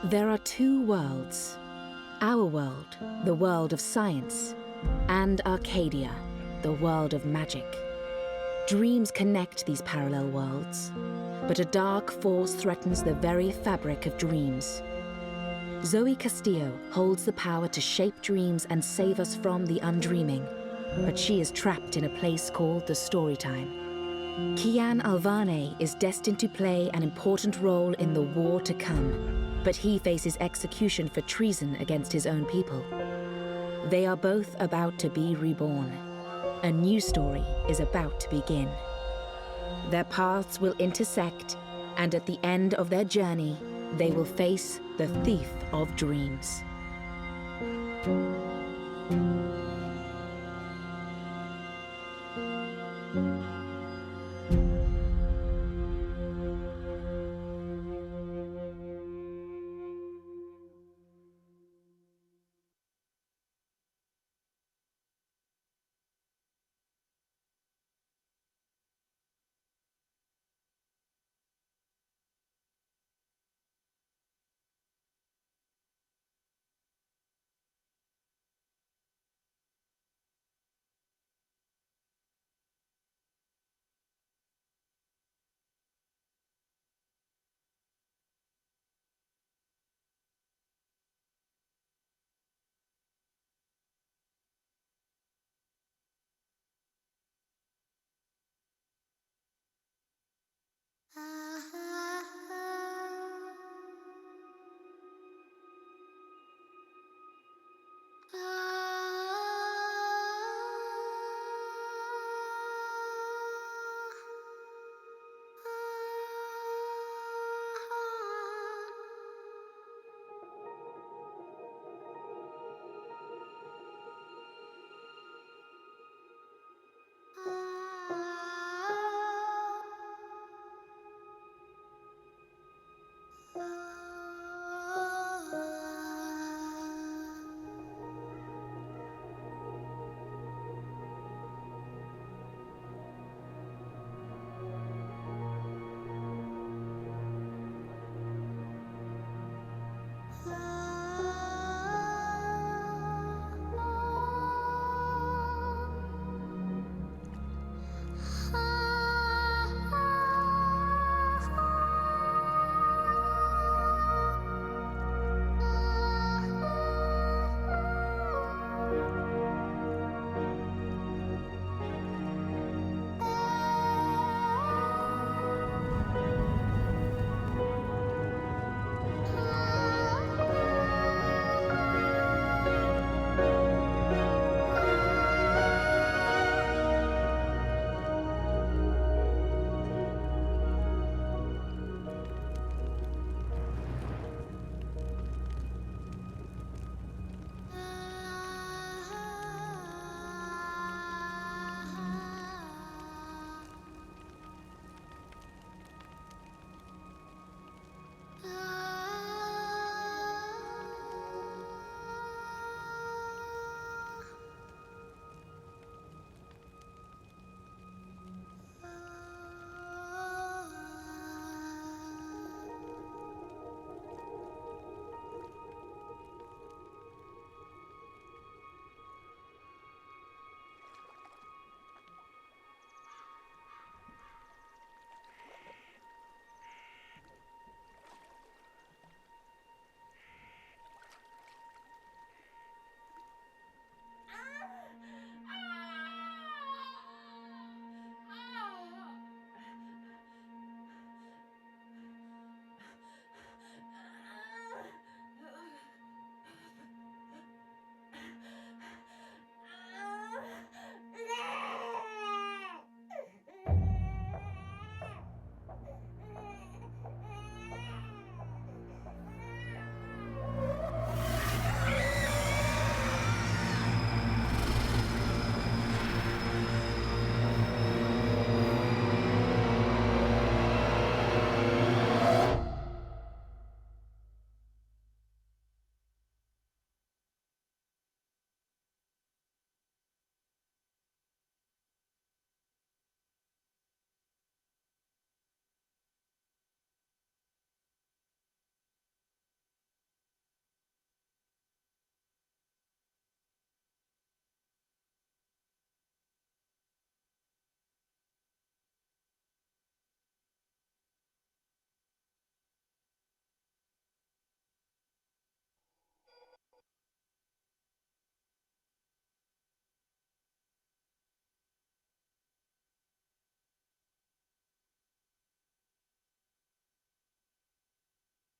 There are two worlds. Our world, the world of science, and Arcadia, the world of magic. Dreams connect these parallel worlds, but a dark force threatens the very fabric of dreams. Zoe Castillo holds the power to shape dreams and save us from the undreaming, but she is trapped in a place called the Storytime. Kian Alvane is destined to play an important role in the war to come, but he faces execution for treason against his own people. They are both about to be reborn. A new story is about to begin. Their paths will intersect, and at the end of their journey, they will face the thief of dreams.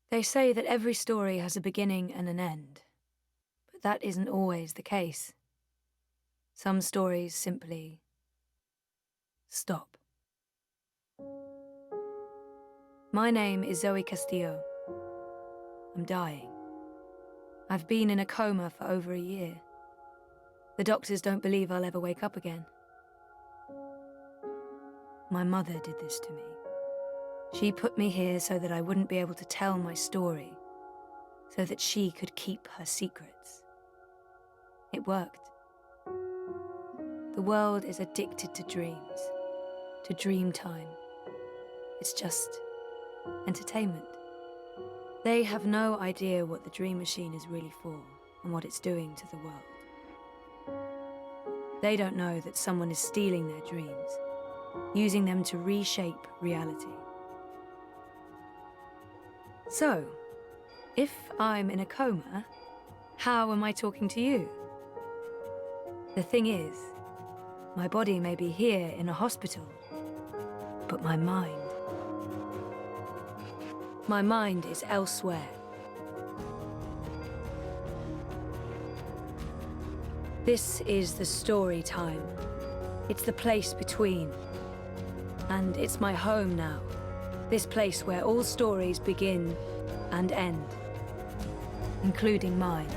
They say that every story has a beginning and an end, but that isn't always the case. Some stories simply stop. My name is Zoe Castillo. I'm dying. I've been in a coma for over a year. The doctors don't believe I'll ever wake up again. My mother did this to me. She put me here so that I wouldn't be able to tell my story, so that she could keep her secrets. It worked. The world is addicted to dreams, to dream time. It's just entertainment. They have no idea what the dream machine is really for and what it's doing to the world. They don't know that someone is stealing their dreams, using them to reshape reality. So, if I'm in a coma, how am I talking to you? The thing is, my body may be here in a hospital, but my mind is elsewhere. This is the story time. It's the place between. And it's my home now. This place where all stories begin and end, including mine.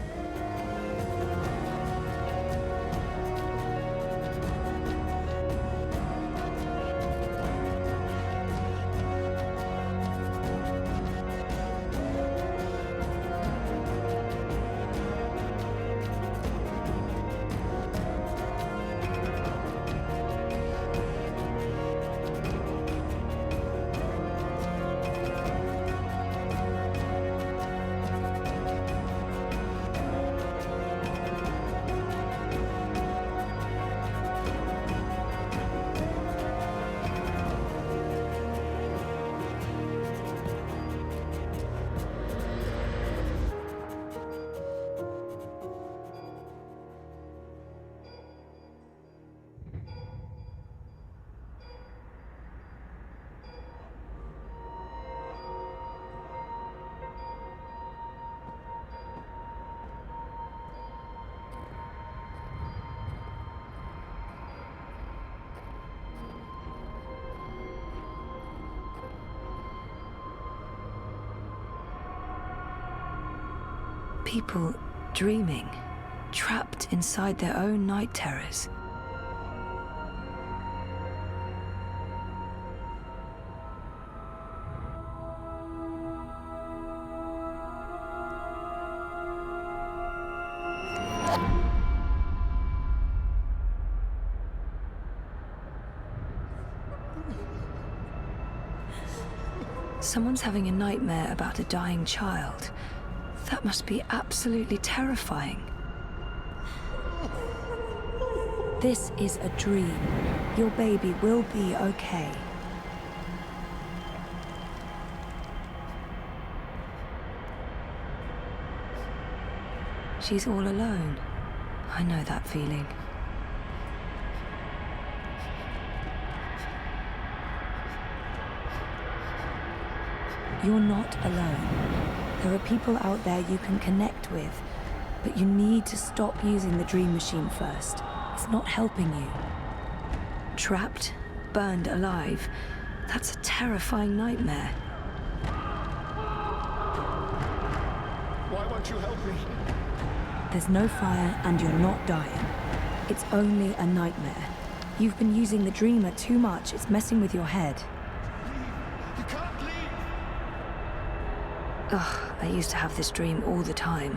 People dreaming, trapped inside their own night terrors. Someone's having a nightmare about a dying child. That must be absolutely terrifying. This is a dream. Your baby will be okay. She's all alone. I know that feeling. You're not alone. There are people out there you can connect with, but you need to stop using the dream machine first. It's not helping you. Trapped, burned alive, that's a terrifying nightmare. Why won't you help me? There's no fire and you're not dying. It's only a nightmare. You've been using the dreamer too much. It's messing with your head. Leave. You can't leave. Ugh, I used to have this dream all the time.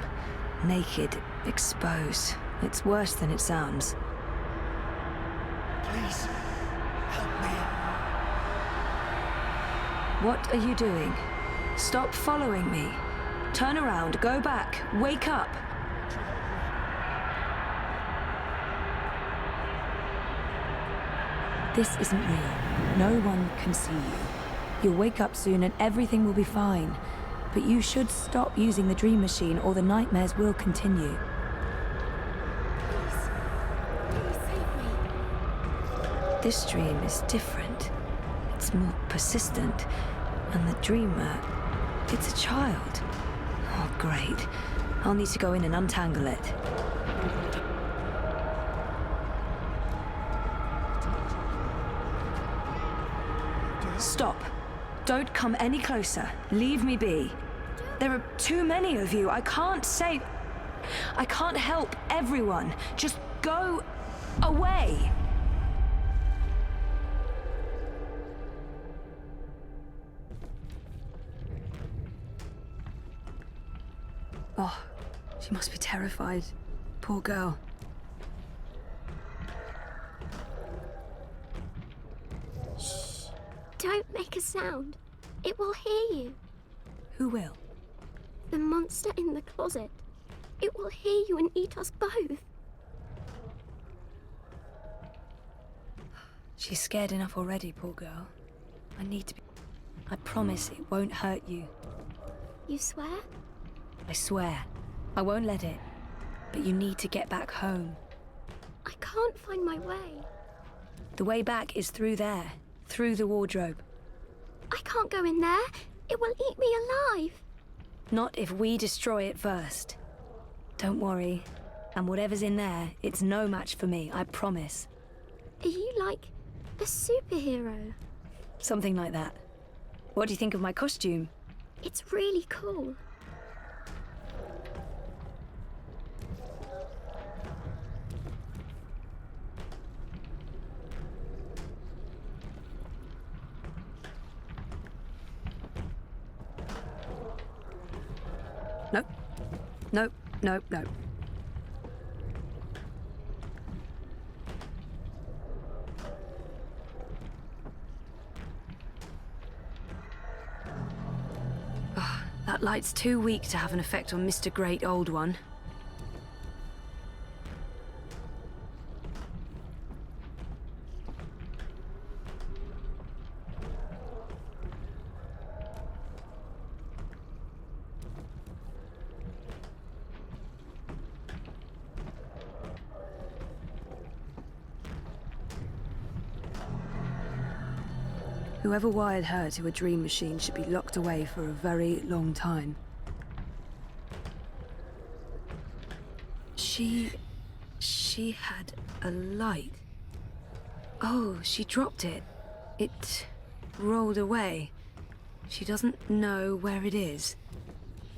Naked, exposed. It's worse than it sounds. Please, help me. What are you doing? Stop following me. Turn around, go back, wake up. This isn't real. No one can see you. You'll wake up soon and everything will be fine. But you should stop using the dream machine or the nightmares will continue. Please save me. This dream is different. It's more persistent. And the dreamer, It's a child. Oh, great. I'll need to go in and untangle it. Stop. Don't come any closer. Leave me be. There are too many of you. I can't help everyone. Just go away. Oh, she must be terrified. Poor girl. Shh. Don't make a sound. It will hear you. Who will? The monster in the closet. It will hear you and eat us both. She's scared enough already, poor girl. I need to be... I promise it won't hurt you. You swear? I swear. I won't let it. But you need to get back home. I can't find my way. The way back is through there. Through the wardrobe. I can't go in there. It will eat me alive. Not if we destroy it first. Don't worry. And whatever's in there, it's no match for me, I promise. Are you like a superhero? Something like that. What do you think of my costume? It's really cool. Nope. Nope, nope, nope. That light's too weak to have an effect on Mr. Great Old One. Whoever wired her to a dream machine should be locked away for a very long time. She had a light. Oh, she dropped it. It rolled away. She doesn't know where it is.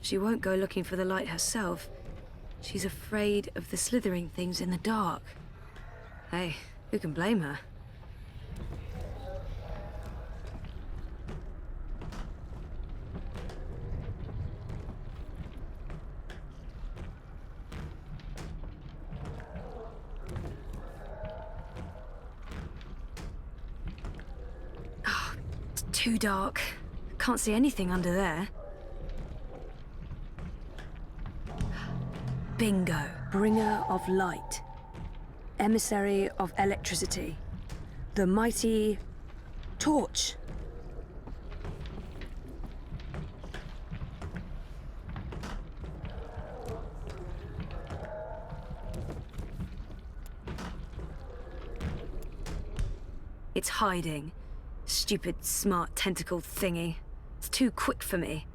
She won't go looking for the light herself. She's afraid of the slithering things in the dark. Hey, who can blame her? Too dark. Can't see anything under there. Bingo. Bringer of light. Emissary of electricity. The mighty torch. It's hiding. Stupid, smart tentacle thingy. It's too quick for me.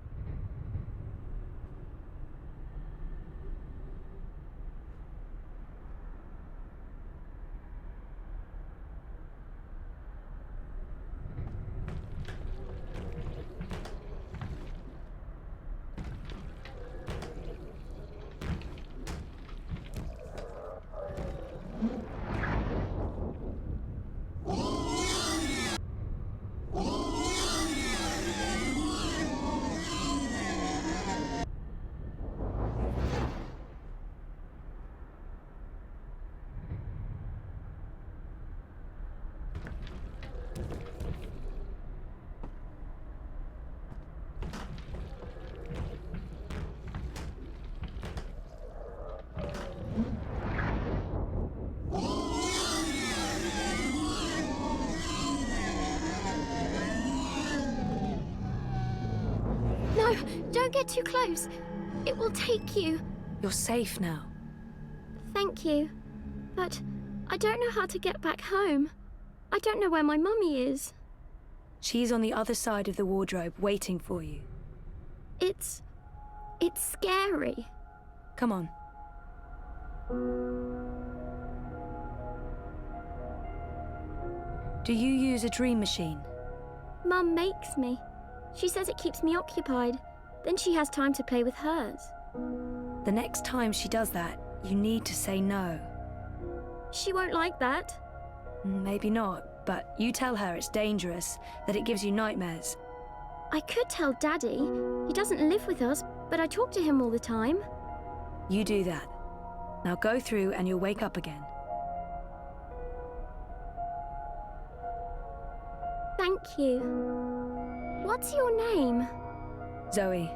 No, don't get too close. It will take you. You're safe now. Thank you. But I don't know how to get back home. I don't know where my mummy is. She's on the other side of the wardrobe, waiting for you. It's scary. Come on. Do you use a dream machine? Mum makes me. She says it keeps me occupied. Then she has time to play with hers. The next time she does that, you need to say no. She won't like that. Maybe not, but you tell her it's dangerous, that it gives you nightmares. I could tell Daddy. He doesn't live with us, but I talk to him all the time. You do that. Now go through and you'll wake up again. Thank you. What's your name? Zoe.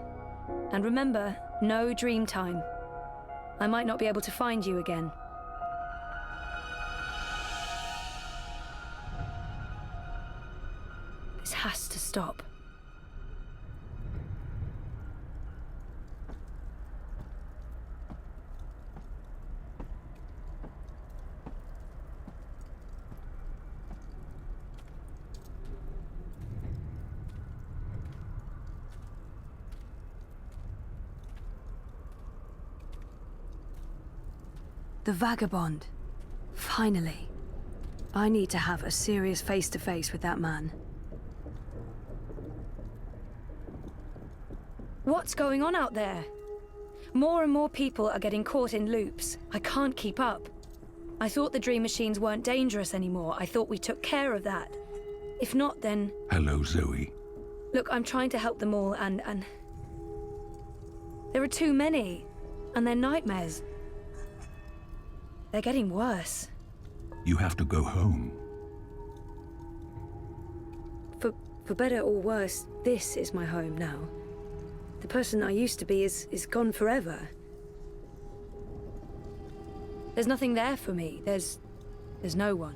And remember, no dream time. I might not be able to find you again. This has to stop. The vagabond. Finally. I need to have a serious face-to-face with that man. What's going on out there? More and more people are getting caught in loops. I can't keep up. I thought the dream machines weren't dangerous anymore. I thought we took care of that. If not, then... Hello, Zoe. Look, I'm trying to help them all, and... There are too many. And they're nightmares. They're getting worse. You have to go home. For better or worse, this is my home now. The person I used to be is gone forever. There's nothing there for me. There's no one.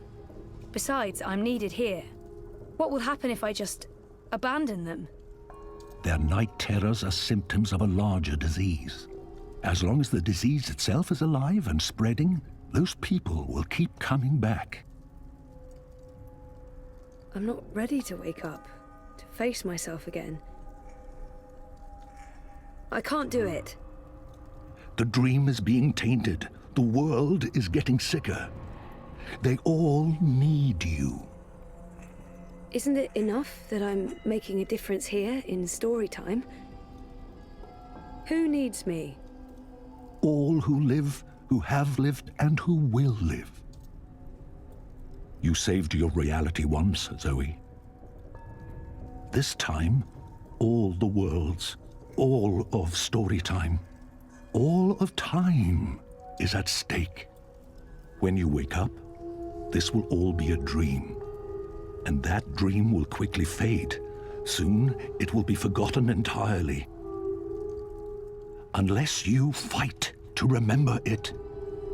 Besides, I'm needed here. What will happen if I just abandon them? Their night terrors are symptoms of a larger disease. As long as the disease itself is alive and spreading, those people will keep coming back. I'm not ready to wake up, to face myself again. I can't do it. The dream is being tainted. The world is getting sicker. They all need you. Isn't it enough that I'm making a difference here in story time? Who needs me? All who live, who have lived, and who will live. You saved your reality once, Zoe. This time, all the worlds, all of story time, all of time is at stake. When you wake up, this will all be a dream. And that dream will quickly fade. Soon, it will be forgotten entirely. Unless you fight to remember it,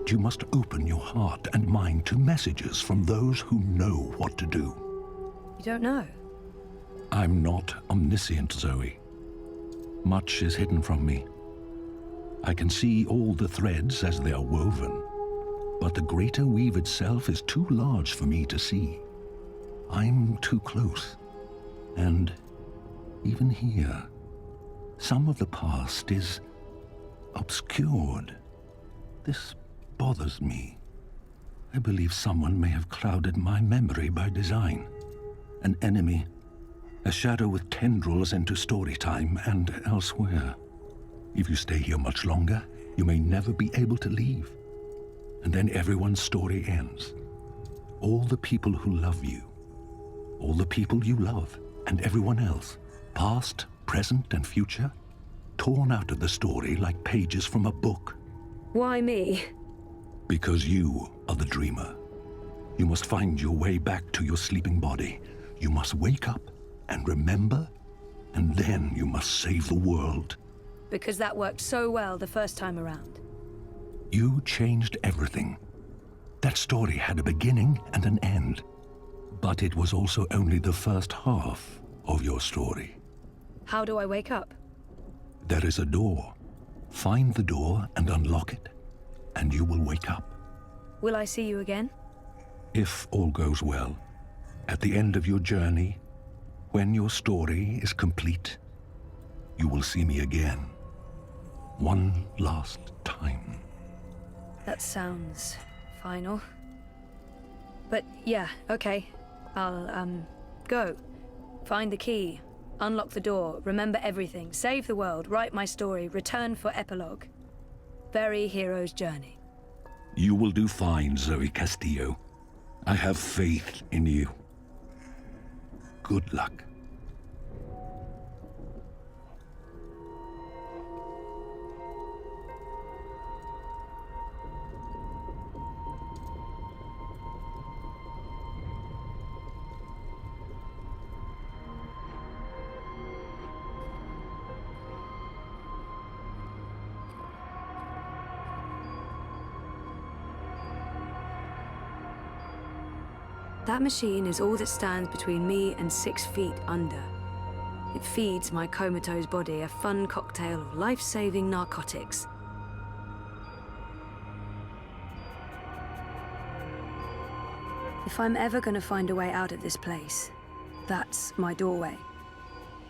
you must open your heart and mind to messages from those who know what to do. You don't know? I'm not omniscient, Zoe. Much is hidden from me. I can see all the threads as they are woven, but the greater weave itself is too large for me to see. I'm too close, and even here, some of the past is obscured. This bothers me. I believe someone may have clouded my memory by design. An enemy, a shadow with tendrils into story time and elsewhere. If you stay here much longer, you may never be able to leave. And then everyone's story ends. All the people who love you, all the people you love, and everyone else, past, present, and future, torn out of the story like pages from a book. Why me? Because you are the dreamer. You must find your way back to your sleeping body. You must wake up and remember, and then you must save the world. Because that worked so well the first time around. You changed everything. That story had a beginning and an end. But it was also only the first half of your story. How do I wake up? There is a door. Find the door and unlock it, and you will wake up. Will I see you again? If all goes well, at the end of your journey, when your story is complete, you will see me again. One last time. That sounds final. But yeah, okay. I'll, go. Find the key. Unlock the door. Remember everything. Save the world. Write my story. Return for epilogue. Very hero's journey. You will do fine, Zoe Castillo. I have faith in you. Good luck. That machine is all that stands between me and 6 feet under. It feeds my comatose body a fun cocktail of life-saving narcotics. If I'm ever gonna find a way out of this place, that's my doorway.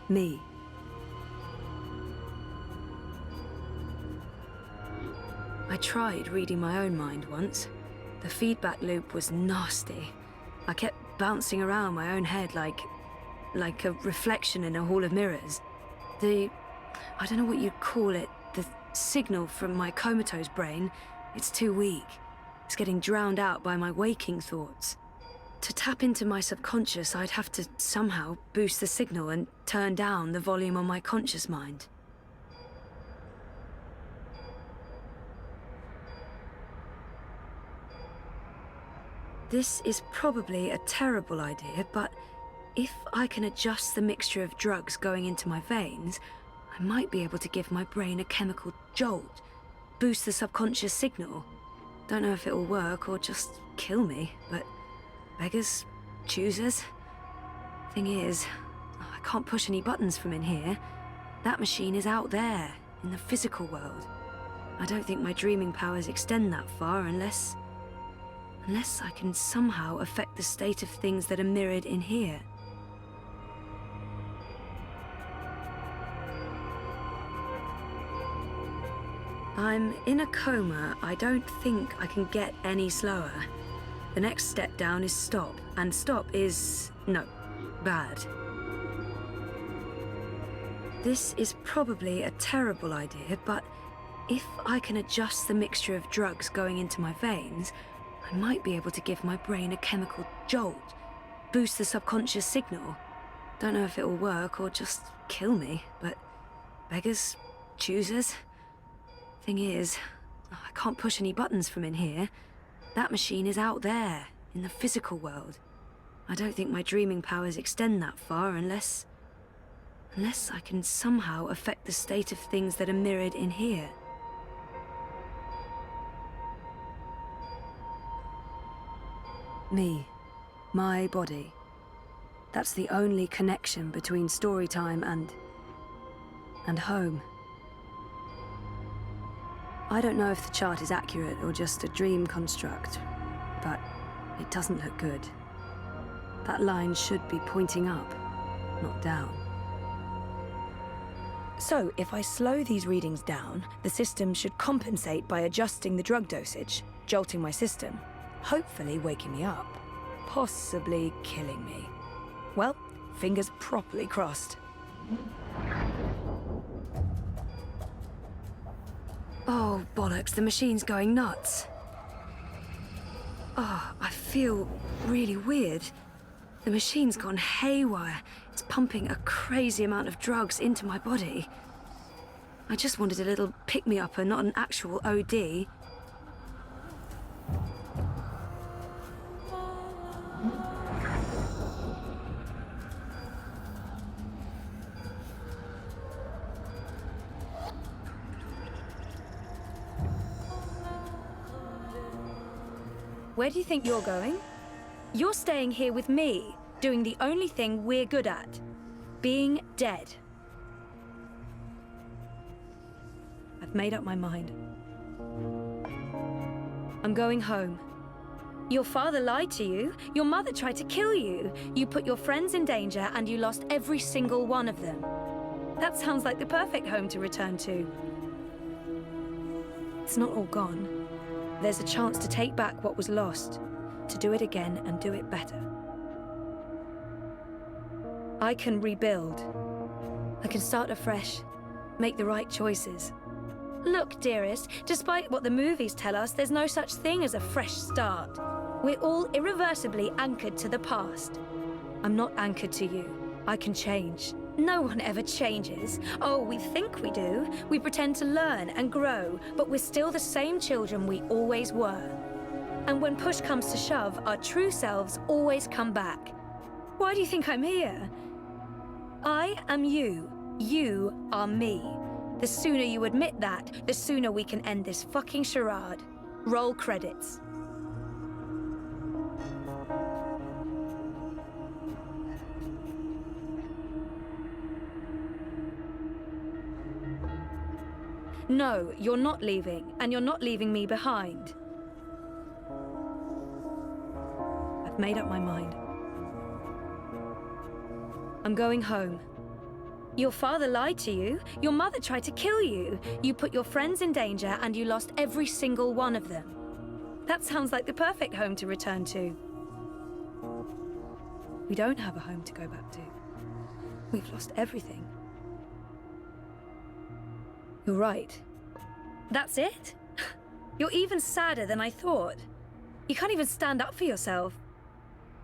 Me. I tried reading my own mind once. The feedback loop was nasty. I kept bouncing around my own head like a reflection in a hall of mirrors. I don't know what you'd call it, the signal from my comatose brain, it's too weak. It's getting drowned out by my waking thoughts. To tap into my subconscious, I'd have to somehow boost the signal and turn down the volume on my conscious mind. This is probably a terrible idea, but if I can adjust the mixture of drugs going into my veins, I might be able to give my brain a chemical jolt, boost the subconscious signal. Don't know if it'll work or just kill me, but beggars, choosers. Thing is, I can't push any buttons from in here. That machine is out there, in the physical world. I don't think my dreaming powers extend that far unless I can somehow affect the state of things that are mirrored in here. I'm in a coma. I don't think I can get any slower. The next step down is stop, and stop is, no, bad. This is probably a terrible idea, but if I can adjust the mixture of drugs going into my veins, I might be able to give my brain a chemical jolt, boost the subconscious signal. Don't know if it'll work or just kill me, but beggars, choosers. Thing is, I can't push any buttons from in here. That machine is out there, in the physical world. I don't think my dreaming powers extend that far unless I can somehow affect the state of things that are mirrored in here. Me. My body. That's the only connection between story time and home. I don't know if the chart is accurate or just a dream construct, but it doesn't look good. That line should be pointing up, not down. So, if I slow these readings down, the system should compensate by adjusting the drug dosage, jolting my system, hopefully waking me up, possibly killing me. Well, fingers properly crossed. Oh, bollocks, the machine's going nuts. Oh, I feel really weird. The machine's gone haywire. It's pumping a crazy amount of drugs into my body. I just wanted a little pick-me-upper, not an actual OD. Where do you think you're going? You're staying here with me, doing the only thing we're good at. Being dead. I've made up my mind. I'm going home. Your father lied to you. Your mother tried to kill you. You put your friends in danger and you lost every single one of them. That sounds like the perfect home to return to. It's not all gone. There's a chance to take back what was lost, to do it again and do it better. I can rebuild. I can start afresh, make the right choices. Look, dearest, despite what the movies tell us, there's no such thing as a fresh start. We're all irreversibly anchored to the past. I'm not anchored to you. I can change. No one ever changes. Oh, we think we do. We pretend to learn and grow, but we're still the same children we always were. And when push comes to shove, our true selves always come back. Why do you think I'm here? I am you. You are me. The sooner you admit that, the sooner we can end this fucking charade. Roll credits. No, you're not leaving, and you're not leaving me behind. I've made up my mind. I'm going home. Your father lied to you. Your mother tried to kill you. You put your friends in danger, and you lost every single one of them. That sounds like the perfect home to return to. We don't have a home to go back to. We've lost everything. You're right. That's it? You're even sadder than I thought. You can't even stand up for yourself.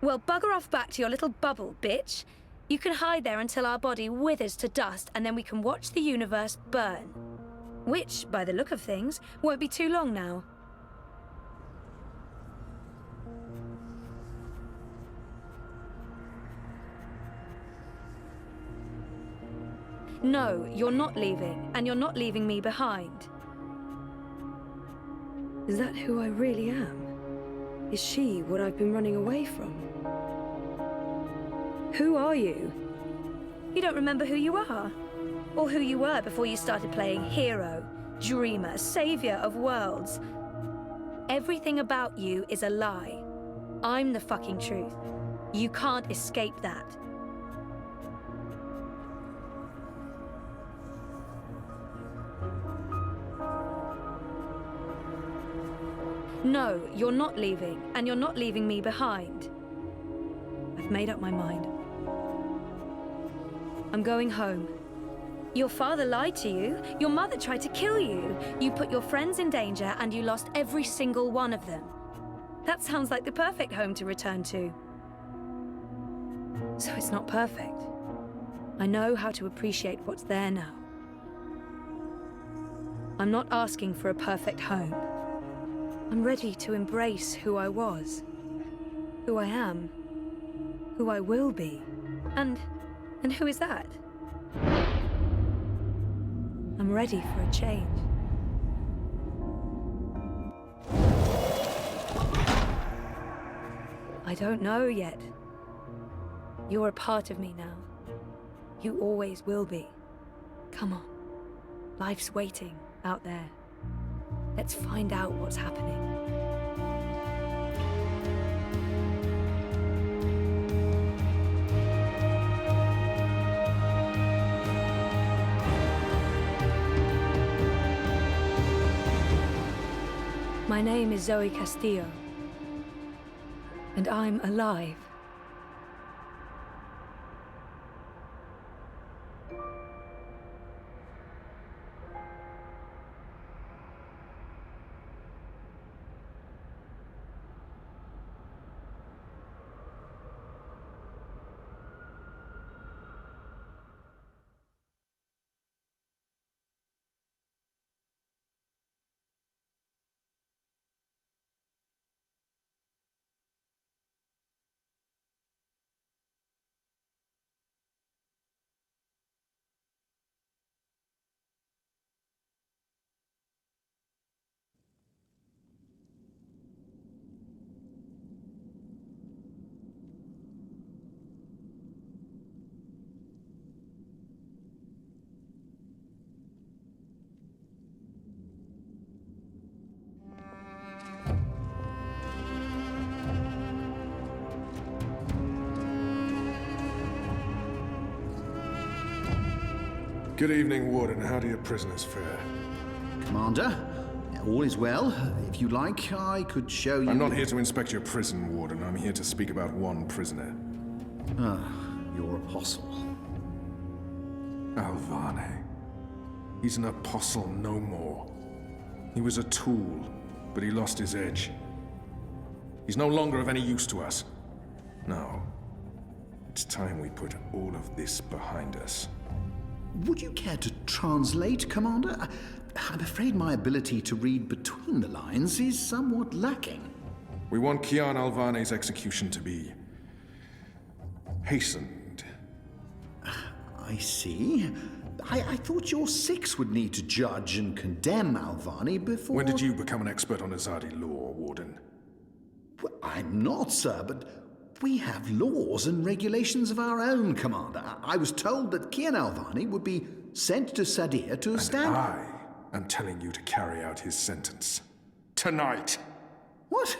Well, bugger off back to your little bubble, bitch. You can hide there until our body withers to dust, and then we can watch the universe burn. Which, by the look of things, won't be too long now. No, you're not leaving, and you're not leaving me behind. Is that who I really am? Is she what I've been running away from? Who are you? You don't remember who you are? Or who you were before you started playing hero, dreamer, savior of worlds? Everything about you is a lie. I'm the fucking truth. You can't escape that. No, you're not leaving, and you're not leaving me behind. I've made up my mind. I'm going home. Your father lied to you. Your mother tried to kill you. You put your friends in danger, and you lost every single one of them. That sounds like the perfect home to return to. So it's not perfect. I know how to appreciate what's there now. I'm not asking for a perfect home. I'm ready to embrace who I was, who I am, who I will be. And who is that? I'm ready for a change. I don't know yet. You're a part of me now. You always will be. Come on. Life's waiting out there. Let's find out what's happening. My name is Zoe Castillo, and I'm alive. Good evening, Warden. How do your prisoners fare? Commander, all is well. If you like, I could show you... I'm not here to inspect your prison, Warden. I'm here to speak about one prisoner. Your apostle. Alvane. He's an apostle no more. He was a tool, but he lost his edge. He's no longer of any use to us. No. It's time we put all of this behind us. Would you care to translate, Commander? I'm afraid my ability to read between the lines is somewhat lacking. We want Kian Alvane's execution to be... hastened. I see. I thought your six would need to judge and condemn Alvane before... When did you become an expert on Azadi law, Warden? Well, I'm not, sir, but we have laws and regulations of our own, Commander. I was told that Kian Alvane would be sent to Sadir to stand... I am telling you to carry out his sentence. Tonight! What?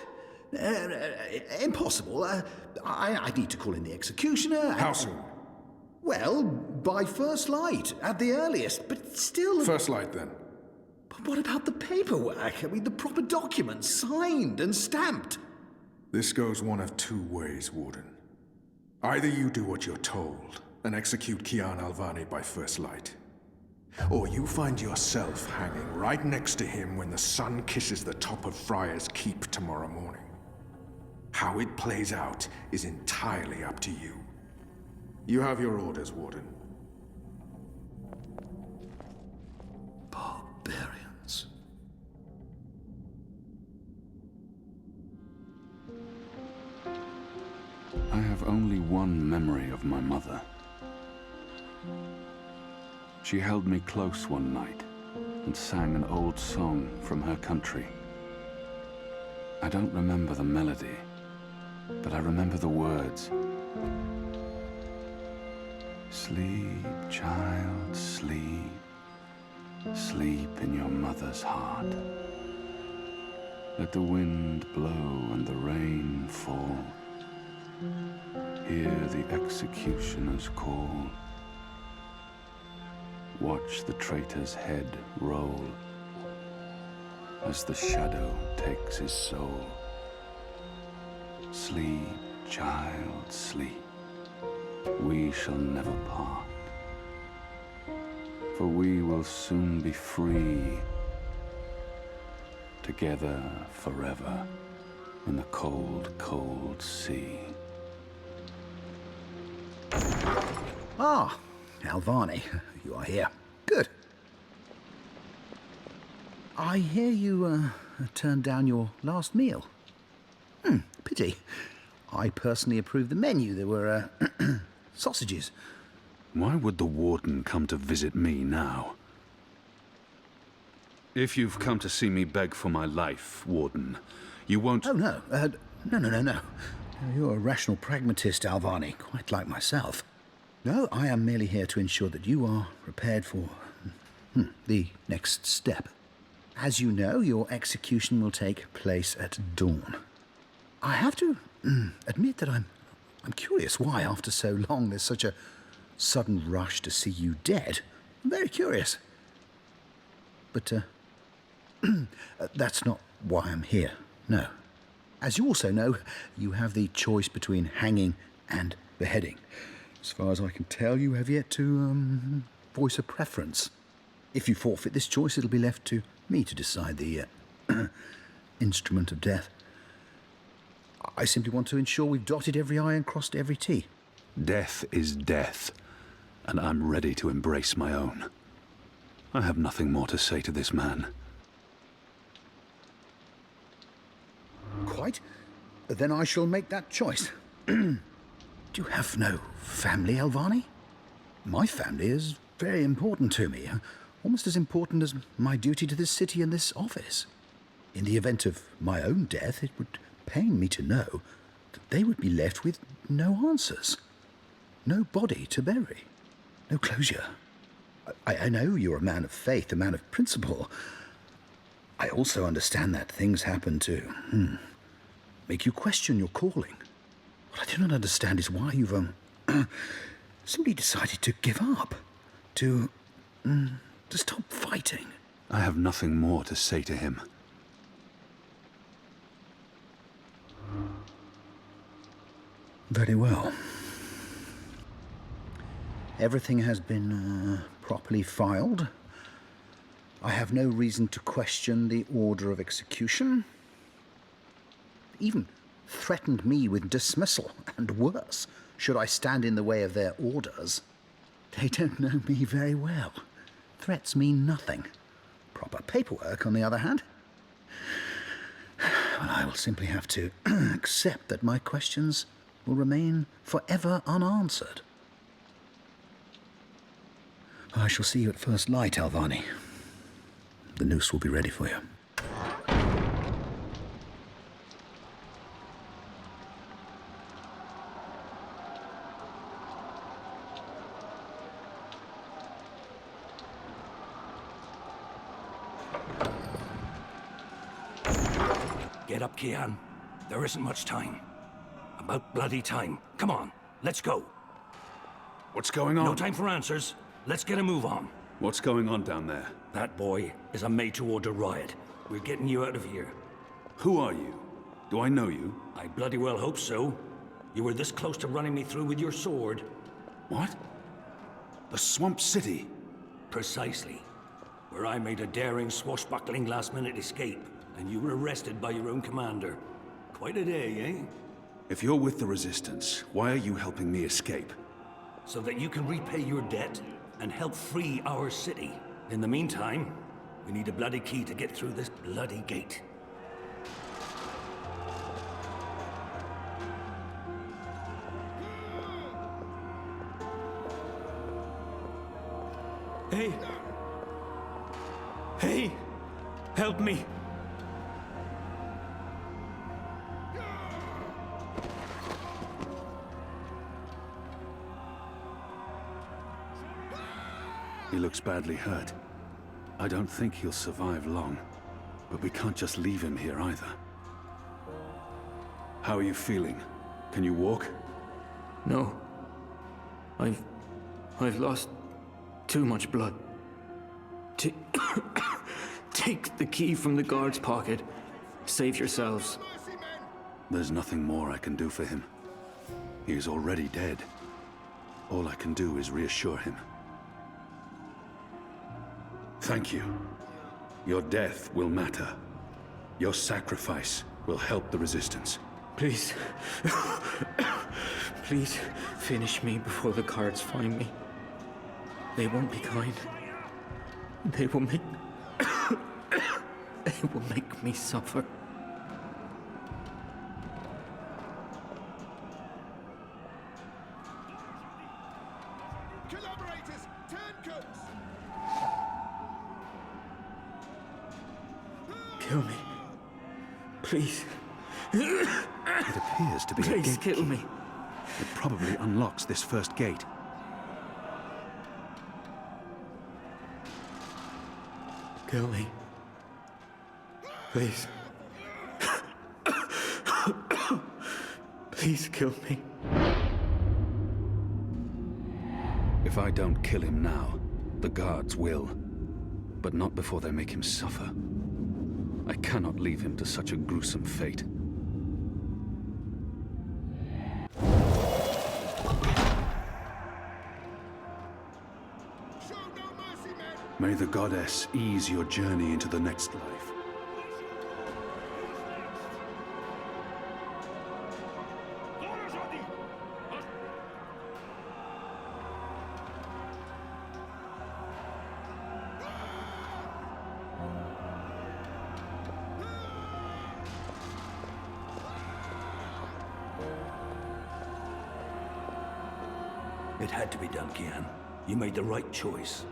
Impossible. I need to call in the executioner. How soon? Well, by first light, at the earliest, but still... First light, then. But what about the paperwork? I mean, the proper documents, signed and stamped. This goes one of two ways, Warden. Either you do what you're told and execute Kian Alvane by first light, or you find yourself hanging right next to him when the sun kisses the top of Friar's Keep tomorrow morning. How it plays out is entirely up to you. You have your orders, Warden. Barbarians. I have only one memory of my mother. She held me close one night and sang an old song from her country. I don't remember the melody, but I remember the words. Sleep, child, sleep. Sleep in your mother's heart. Let the wind blow and the rain fall. Hear the executioner's call. Watch the traitor's head roll as the shadow takes his soul. Sleep, child, sleep. We shall never part, for we will soon be free, together forever in the cold, cold sea. Ah, Alvane, you are here. Good. I hear you turned down your last meal. Pity. I personally approved the menu. There were sausages. Why would the warden come to visit me now? If you've come to see me beg for my life, Warden, you won't... Oh, no. No. You're a rational pragmatist, Alvane, quite like myself. No, I am merely here to ensure that you are prepared for the next step. As you know, your execution will take place at dawn. I have to admit that I'm curious why, after so long, there's such a sudden rush to see you dead. I'm very curious. But that's not why I'm here, no. As you also know, you have the choice between hanging and beheading. As far as I can tell, you have yet to voice a preference. If you forfeit this choice, it'll be left to me to decide the instrument of death. I simply want to ensure we've dotted every I and crossed every T. Death is death, and I'm ready to embrace my own. I have nothing more to say to this man. Quite. Then I shall make that choice. Do you have no family, Alvane? My family is very important to me, almost as important as my duty to this city and this office. In the event of my own death, it would pain me to know that they would be left with no answers, no body to bury, no closure. I know you're a man of faith, a man of principle. I also understand that things happen to make you question your calling. What I do not understand is why you've simply decided to give up, to to stop fighting. I have nothing more to say to him. Very well. Everything has been properly filed. I have no reason to question the order of execution. Even threatened me with dismissal, and worse, should I stand in the way of their orders. They don't know me very well. Threats mean nothing. Proper paperwork, on the other hand. Well, I will simply have to accept that my questions will remain forever unanswered. I shall see you at first light, Alvani. The noose will be ready for you. Get up, Kian. There isn't much time. About bloody time. Come on, let's go. What's going on? No time for answers. Let's get a move on. What's going on down there? That boy is a made-to-order riot. We're getting you out of here. Who are you? Do I know you? I bloody well hope so. You were this close to running me through with your sword. What? The Swamp City? Precisely. Where I made a daring, swashbuckling last-minute escape, and you were arrested by your own commander. Quite a day, eh? If you're with the Resistance, why are you helping me escape? So that you can repay your debt and help free our city. In the meantime, we need a bloody key to get through this bloody gate. Hey! Hey! Help me! He looks badly hurt. I don't think he'll survive long. But we can't just leave him here either. How are you feeling? Can you walk? No. I've lost too much blood. Take the key from the guard's pocket. Save yourselves. There's nothing more I can do for him. He is already dead. All I can do is reassure him. Thank you. Your death will matter. Your sacrifice will help the Resistance. Please. Please, finish me before the guards find me. They won't be kind. They will make... They will make me suffer. Collaborators, turncoats! Kill me. Please. It appears to be a Please gate kill key. me. It probably unlocks this first gate. Kill me. Please. Please kill me. If I don't kill him now, the guards will. But not before they make him suffer. I cannot leave him to such a gruesome fate. May the goddess ease your journey into the next life. It had to be done, Kian. You made the right choice.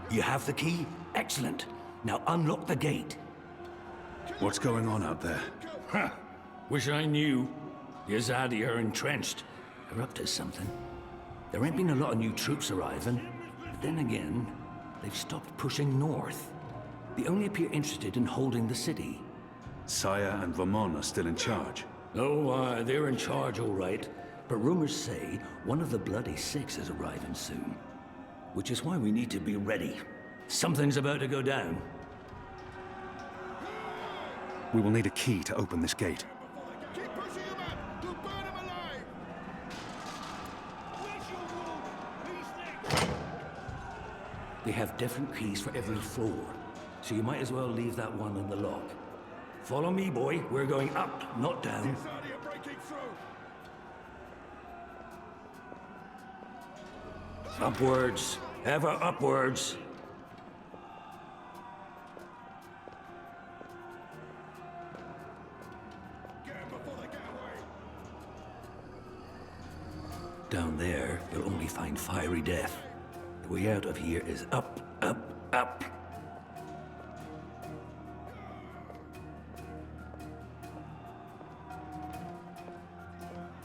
You have the key? Excellent. Now unlock the gate. What's going on out there? Huh. Wish I knew. The Azadi are entrenched. They're up to something. There ain't been a lot of new troops arriving. But then again, they've stopped pushing north. They only appear interested in holding the city. Saya and Vermon are still in charge. Oh, they're in charge, all right. But rumors say one of the Bloody Six is arriving soon. Which is why we need to be ready. Something's about to go down. We will need a key to open this gate. Keep pushing him up! We'll burn him alive! Where's your wall? Who's next? They have different keys for every floor, so you might as well leave that one in the lock. Follow me, boy. We're going up, not down. Azadi are breaking through! Upwards. Ever upwards. Down there, you'll only find fiery death. The way out of here is up, up, up.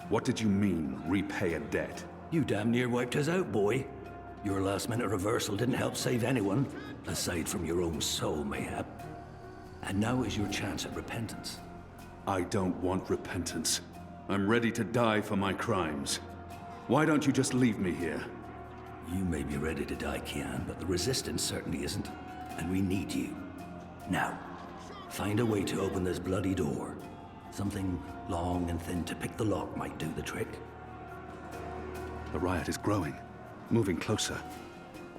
What did you mean, repay a debt? You damn near wiped us out, boy. Your last-minute reversal didn't help save anyone, aside from your own soul, mayhap. And now is your chance at repentance. I don't want repentance. I'm ready to die for my crimes. Why don't you just leave me here? You may be ready to die, Kian, but the Resistance certainly isn't. And we need you. Now, find a way to open this bloody door. Something long and thin to pick the lock might do the trick. The riot is growing, moving closer.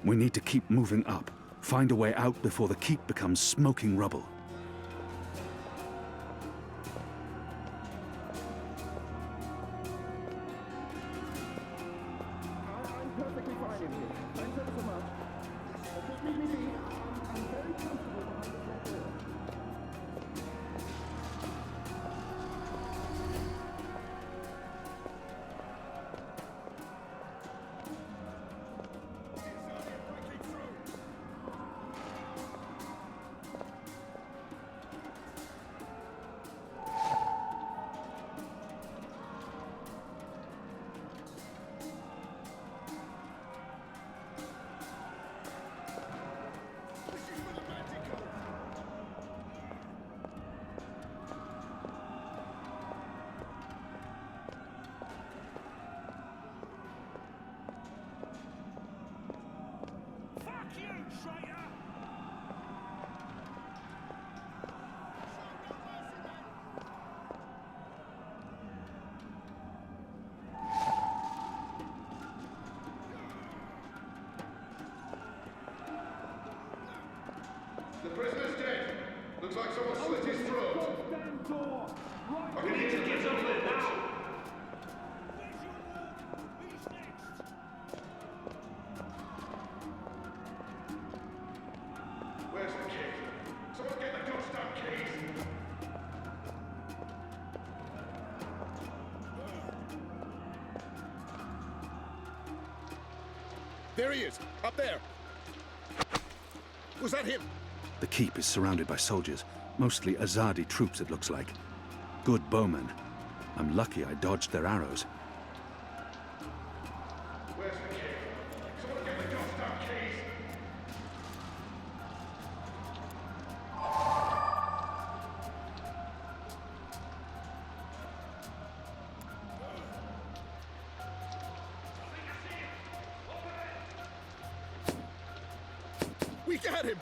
We need to keep moving up. Find a way out before the keep becomes smoking rubble. The prisoner's dead. Looks like someone slit his throat. We need to get over there now. Where's the key? Someone get the goddamn keys. There he is, up there. Was that him? The keep is surrounded by soldiers, mostly Azadi troops it looks like. Good bowmen. I'm lucky I dodged their arrows. Where's the key? Someone get the goddamn keys. We got him!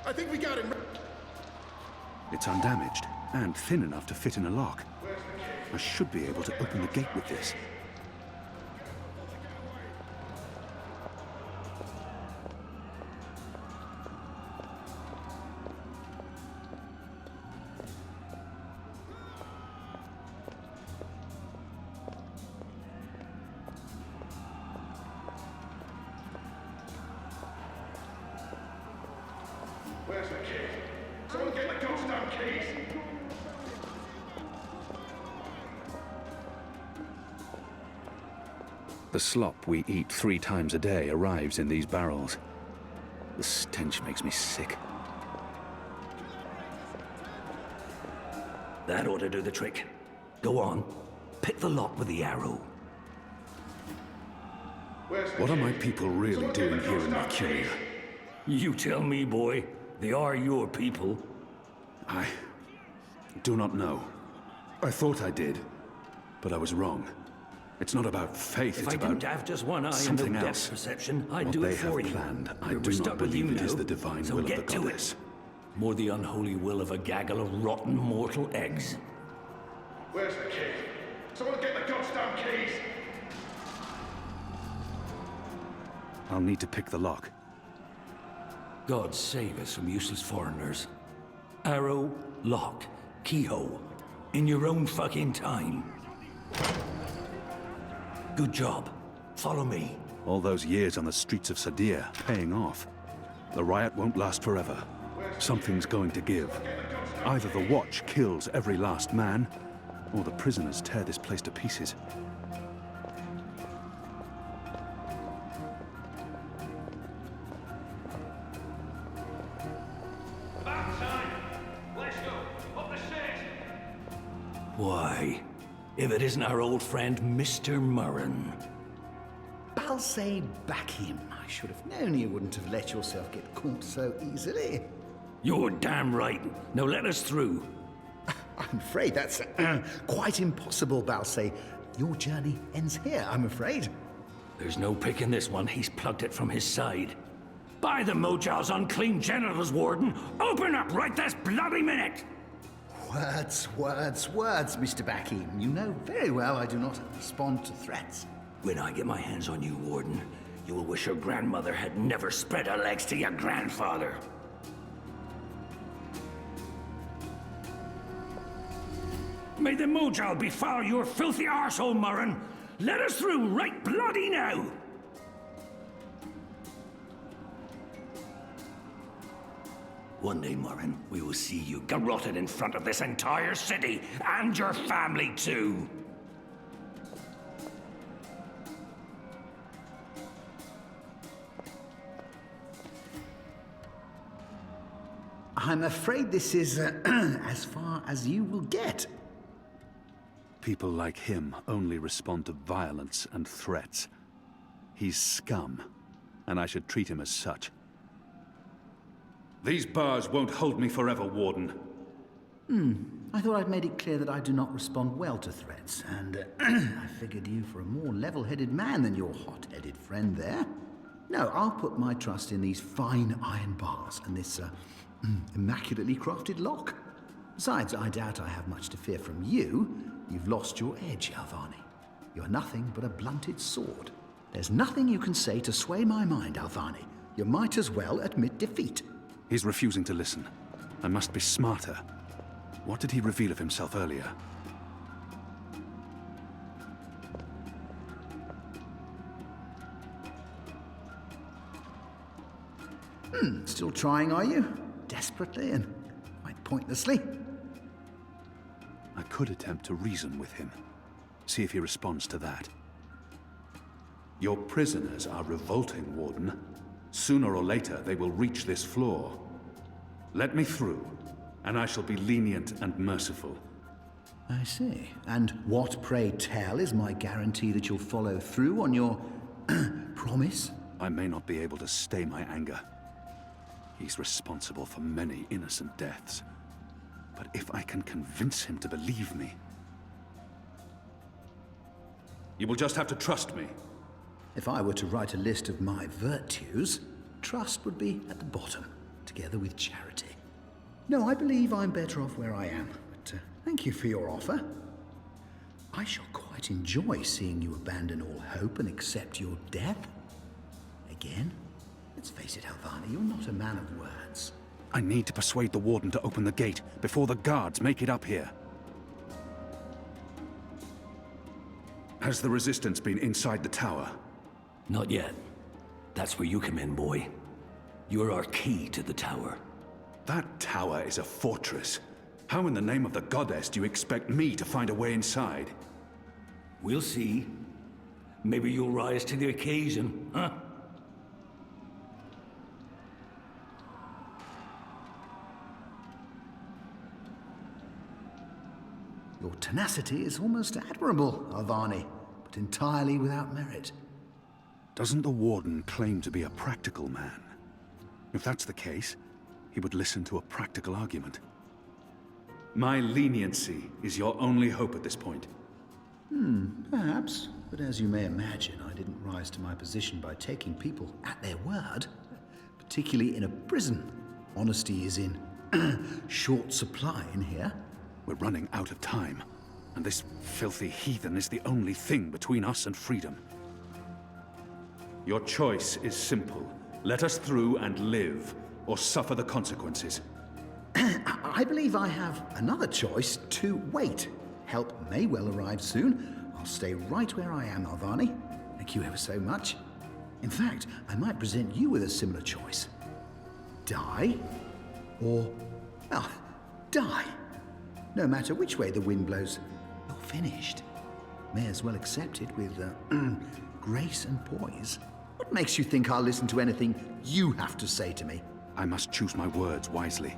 I think we got him! It's undamaged, and thin enough to fit in a lock. I should be able to open the gate with this. Where's the key? Someone get the goddamn keys! The slop we eat 3 times a day arrives in these barrels. The stench makes me sick. That ought to do the trick. Go on. Pick the lock with the arrow. What are my people really doing here in Mercuria? You tell me, boy. They are your people. I do not know. I thought I did, but I was wrong. It's not about faith, If it's I about didn't have just one eye and no something depth else. perception, I'd What do they it for have you. planned, I We're do stuck not with you believe it is now, the divine so will of the get to goddess. it. More the unholy will of a gaggle of rotten mortal eggs. Where's the key? Someone get the goddamn keys! I'll need to pick the lock. God save us from useless foreigners. Arrow, lock, keyhole. In your own fucking time. Good job. Follow me. All those years on the streets of Sadir, paying off. The riot won't last forever. Something's going to give. Either the Watch kills every last man, or the prisoners tear this place to pieces. About time! Let's go! Up the stairs! Why, if it isn't our old friend, Mr. Murren. Balsay Bakim. I should have known you wouldn't have let yourself get caught so easily. You're damn right. Now let us through. I'm afraid that's quite impossible, Balsay. Your journey ends here, I'm afraid. There's no picking this one. He's plugged it from his side. By the Mojal's unclean genitals, Warden! Open up right this bloody minute! Words, Mr. Bakim. You know very well I do not respond to threats. When I get my hands on you, Warden, you will wish your grandmother had never spread her legs to your grandfather. May the Mojal befoul your filthy arsehole, Murren! Let us through right bloody now! One day, Murren, we will see you garroted in front of this entire city, and your family too! I'm afraid this is as far as you will get. People like him only respond to violence and threats. He's scum, and I should treat him as such. These bars won't hold me forever, Warden. I thought I'd made it clear that I do not respond well to threats, and I figured you for a more level-headed man than your hot-headed friend there. No, I'll put my trust in these fine iron bars and this immaculately crafted lock. Besides, I doubt I have much to fear from you. You've lost your edge, Alvani. You're nothing but a blunted sword. There's nothing you can say to sway my mind, Alvani. You might as well admit defeat. He's refusing to listen. I must be smarter. What did he reveal of himself earlier? Still trying, are you? Desperately and quite pointlessly? I could attempt to reason with him. See if he responds to that. Your prisoners are revolting, Warden. Sooner or later, they will reach this floor. Let me through, and I shall be lenient and merciful. I see. And what, pray tell, is my guarantee that you'll follow through on your promise? I may not be able to stay my anger. He's responsible for many innocent deaths. But if I can convince him to believe me... You will just have to trust me. If I were to write a list of my virtues, trust would be at the bottom, together with charity. No, I believe I'm better off where I am, but thank you for your offer. I shall quite enjoy seeing you abandon all hope and accept your death. Again? Let's face it, Alvani, you're not a man of words. I need to persuade the Warden to open the gate before the guards make it up here. Has the Resistance been inside the tower? Not yet. That's where you come in, boy. You're our key to the tower. That tower is a fortress. How in the name of the goddess do you expect me to find a way inside? We'll see. Maybe you'll rise to the occasion, huh? Your tenacity is almost admirable, Alvani, but entirely without merit. Doesn't the Warden claim to be a practical man? If that's the case, he would listen to a practical argument. My leniency is your only hope at this point. Perhaps. But as you may imagine, I didn't rise to my position by taking people at their word, particularly in a prison. Honesty is in short supply in here. We're running out of time, and this filthy heathen is the only thing between us and freedom. Your choice is simple. Let us through and live, or suffer the consequences. I believe I have another choice: to wait. Help may well arrive soon. I'll stay right where I am, Alvani. Thank you ever so much. In fact, I might present you with a similar choice. Die, or, well, die. No matter which way the wind blows, you're finished. May as well accept it with grace and poise. What makes you think I'll listen to anything you have to say to me? I must choose my words wisely.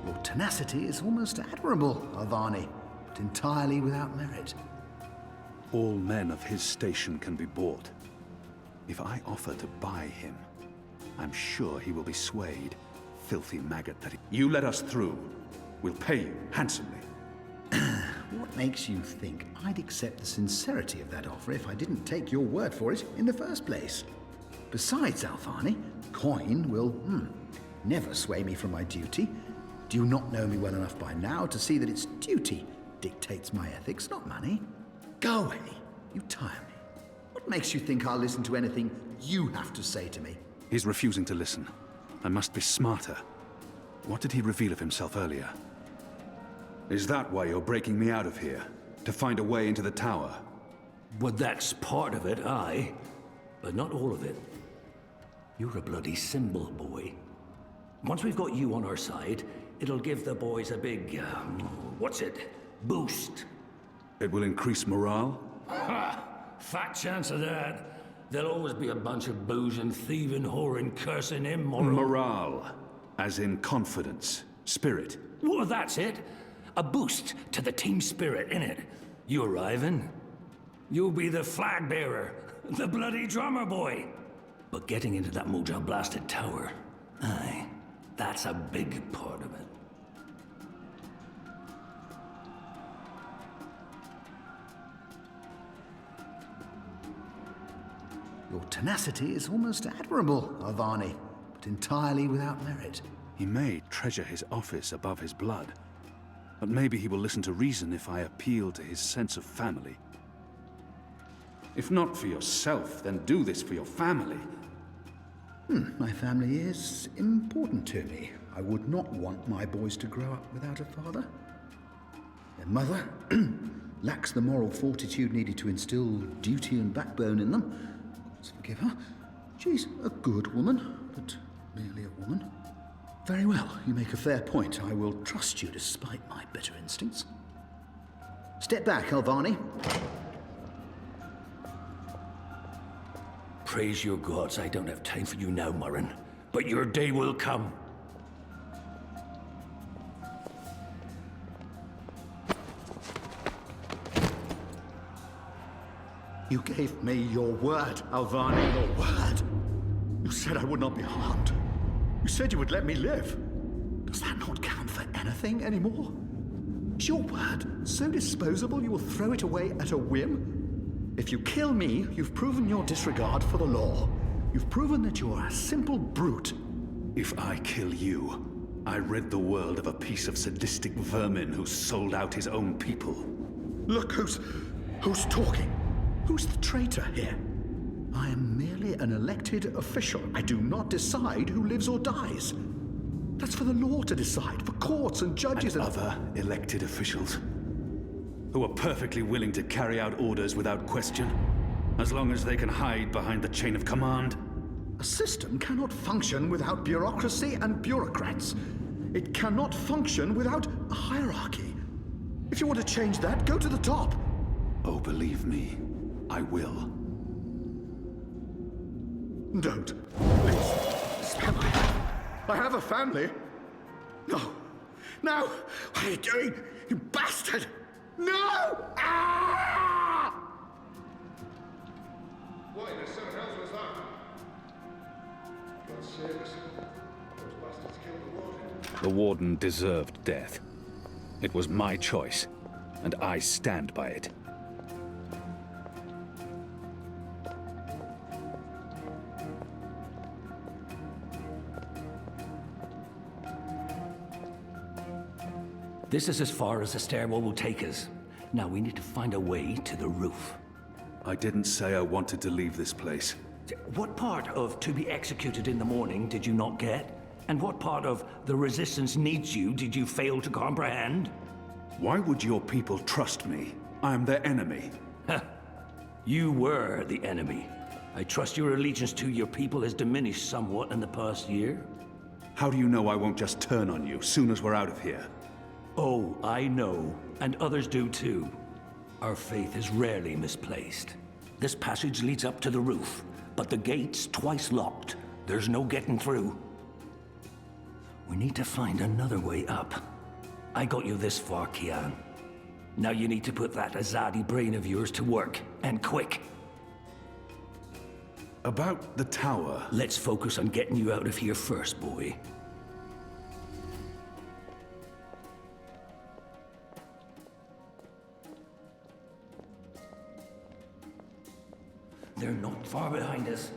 Your tenacity is almost admirable, Alvani, but entirely without merit. All men of his station can be bought. If I offer to buy him, I'm sure he will be swayed. Filthy maggot that he... You let us through. We'll pay you handsomely. What makes you think I'd accept the sincerity of that offer if I didn't take your word for it in the first place? Besides, Alvani, coin will, never sway me from my duty. Do you not know me well enough by now to see that it's duty dictates my ethics, not money? Go away. You tire me. What makes you think I'll listen to anything you have to say to me? He's refusing to listen. I must be smarter. What did he reveal of himself earlier? Is that why you're breaking me out of here? To find a way into the tower? Well, that's part of it, aye. But not all of it. You're a bloody symbol, boy. Once we've got you on our side, it'll give the boys a big, boost. It will increase morale? Ha! Fat chance of that. There'll always be a bunch of boozing, thieving, whoring, cursing, immoral... Morale. As in confidence. Spirit. Well, that's it. A boost to the team spirit, innit? You arriving? You'll be the flag bearer. The bloody drummer boy. But getting into that Moja blasted tower, aye, that's a big part of it. Your tenacity is almost admirable, Alvani, but entirely without merit. He may treasure his office above his blood, but maybe he will listen to reason if I appeal to his sense of family. If not for yourself, then do this for your family. My family is important to me. I would not want my boys to grow up without a father. Their mother lacks the moral fortitude needed to instill duty and backbone in them. Gods forgive her. She's a good woman, but merely a woman. Very well, you make a fair point. I will trust you despite my better instincts. Step back, Alvani. Praise your gods, I don't have time for you now, Murren. But your day will come. You gave me your word, Alvani, your word. You said I would not be harmed. You said you would let me live. Does that not count for anything anymore? Is your word so disposable you will throw it away at a whim? If you kill me, you've proven your disregard for the law. You've proven that you're a simple brute. If I kill you, I rid the world of a piece of sadistic vermin who sold out his own people. Look who's talking. Who's the traitor here? I am merely an elected official. I do not decide who lives or dies. That's for the law to decide, for courts and judges and other elected officials who are perfectly willing to carry out orders without question, as long as they can hide behind the chain of command. A system cannot function without bureaucracy and bureaucrats. It cannot function without a hierarchy. If you want to change that, go to the top. Oh, believe me, I will. Don't. Please. Spare my life. I have a family. No. No! What are you doing? You bastard! No! Ah! What in the seven hells was that? God save us. Those bastards killed the warden. The warden deserved death. It was my choice, and I stand by it. This is as far as the stairwell will take us. Now we need to find a way to the roof. I didn't say I wanted to leave this place. What part of to be executed in the morning did you not get? And what part of the resistance needs you did you fail to comprehend? Why would your people trust me? I am their enemy. You were the enemy. I trust your allegiance to your people has diminished somewhat in the past year. How do you know I won't just turn on you soon as we're out of here? Oh, I know, and others do too. Our faith is rarely misplaced. This passage leads up to the roof, but the gate's twice locked. There's no getting through. We need to find another way up. I got you this far, Kian. Now you need to put that Azadi brain of yours to work, and quick. About the tower. Let's focus on getting you out of here first, boy. They're not far behind us.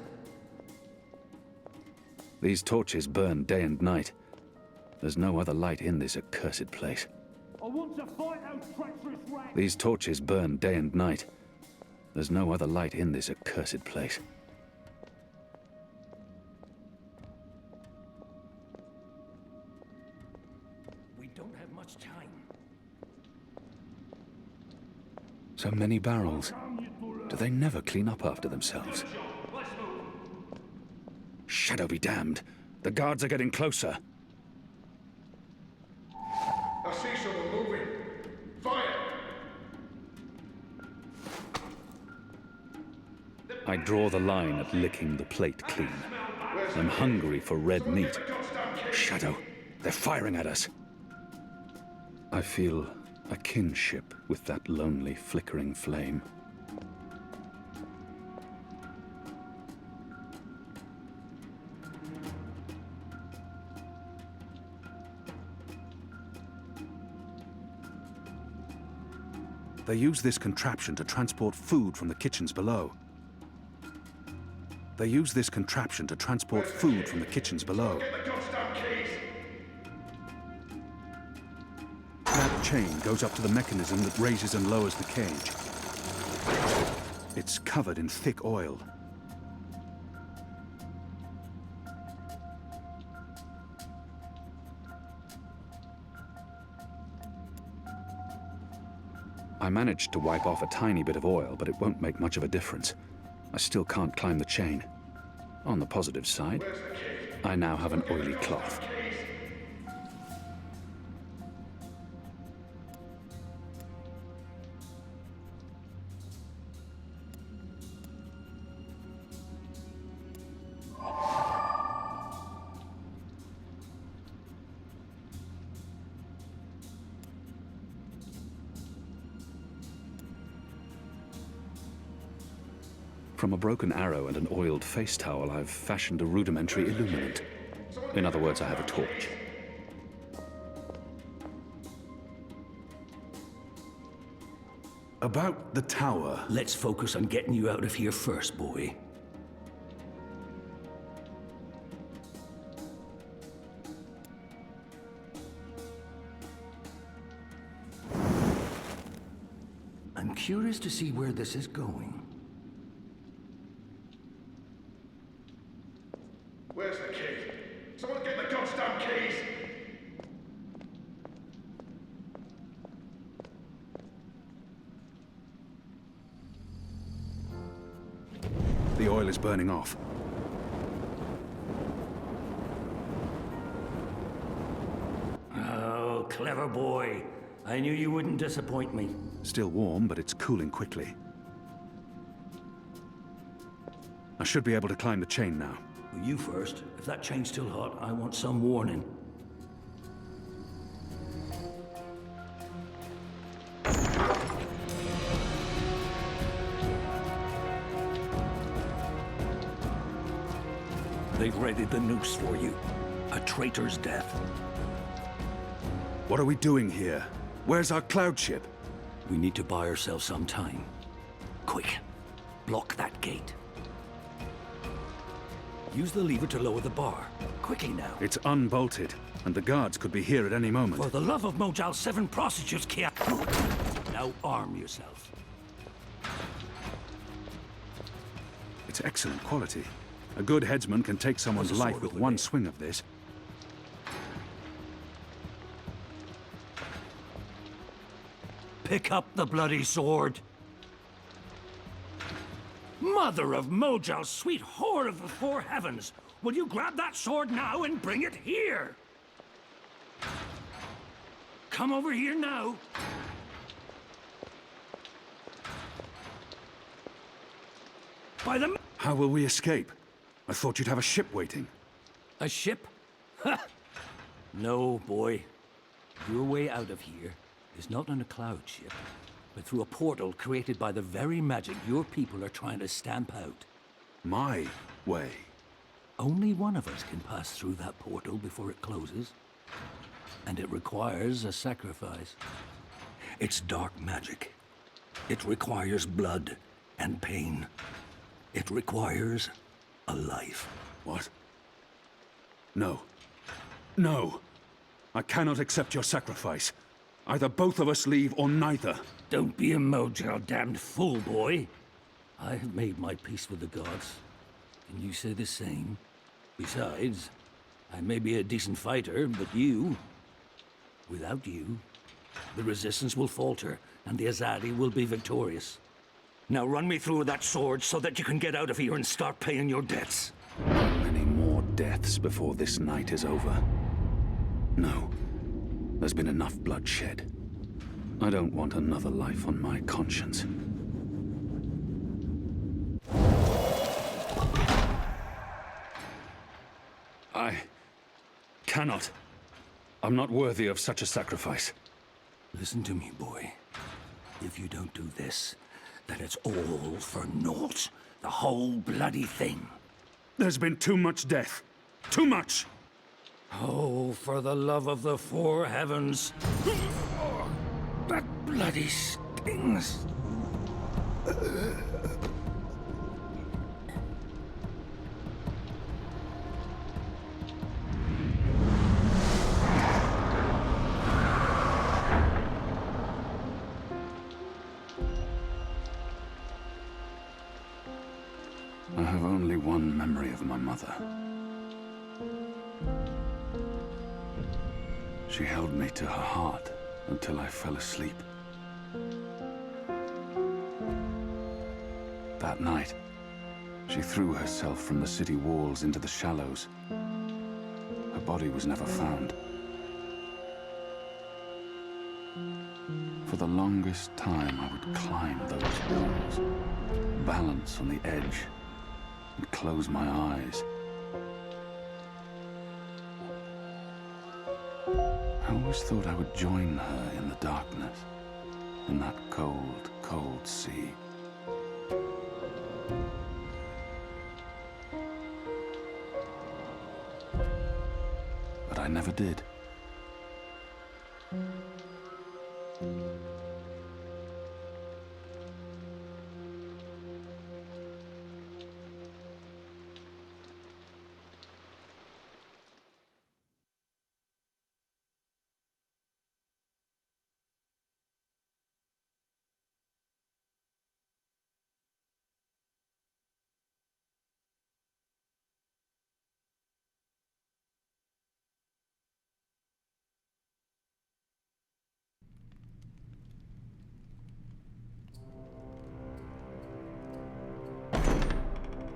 These torches burn day and night. There's no other light in this accursed place. I want to fight those treacherous rats. These torches burn day and night. There's no other light in this accursed place. We don't have much time. So many barrels. Do they never clean up after themselves? Shadow be damned. The guards are getting closer. I see someone moving. Fire! I draw the line at licking the plate clean. I'm hungry for red meat. Shadow, they're firing at us. I feel a kinship with that lonely, flickering flame. They use this contraption to transport food from the kitchens below. They use this contraption to transport food from the kitchens below. That chain goes up to the mechanism that raises and lowers the cage. It's covered in thick oil. I managed to wipe off a tiny bit of oil, but it won't make much of a difference. I still can't climb the chain. On the positive side, I now have an oily cloth. From a broken arrow and an oiled face towel, I've fashioned a rudimentary illuminant. In other words, I have a torch. About the tower. Let's focus on getting you out of here first, boy. I'm curious to see where this is going. Where's the key? Someone get the goddamn keys! The oil is burning off. Oh, clever boy. I knew you wouldn't disappoint me. Still warm, but it's cooling quickly. I should be able to climb the chain now. You first. If that chain's still hot, I want some warning. They've readied the noose for you. A traitor's death. What are we doing here? Where's our cloud ship? We need to buy ourselves some time. Quick. Block that gate. Use the lever to lower the bar. Quickly now. It's unbolted. And the guards could be here at any moment. For the love of Mojal's 7 prostitutes, Kia. Now arm yourself. It's excellent quality. A good headsman can take someone's There's a life sword with over one there. swing of this. Pick up the bloody sword. Mother of Mojal, sweet whore of the 4 heavens! Will you grab that sword now and bring it here? Come over here now. By the... How will we escape? I thought you'd have a ship waiting. A ship? Ha! No, boy. Your way out of here is not on a cloud ship, but through a portal created by the very magic your people are trying to stamp out. My way? Only one of us can pass through that portal before it closes. And it requires a sacrifice. It's dark magic. It requires blood and pain. It requires a life. What? No. No! I cannot accept your sacrifice. Either both of us leave or neither. Don't be a Mojal damned fool, boy. I have made my peace with the gods. Can you say the same? Besides, I may be a decent fighter, but you... Without you, the resistance will falter, and the Azadi will be victorious. Now run me through that sword so that you can get out of here and start paying your debts. Many more deaths before this night is over. No. There's been enough bloodshed. I don't want another life on my conscience. I cannot. I'm not worthy of such a sacrifice. Listen to me, boy. If you don't do this, then it's all for naught. The whole bloody thing. There's been too much death. Too much! Oh, for the love of the 4 heavens. Oh, that bloody stings. I have only one memory of my mother. She held me to her heart until I fell asleep. That night, she threw herself from the city walls into the shallows. Her body was never found. For the longest time, I would climb those walls, balance on the edge, and close my eyes. I always thought I would join her in the darkness, in that cold, cold sea. But I never did.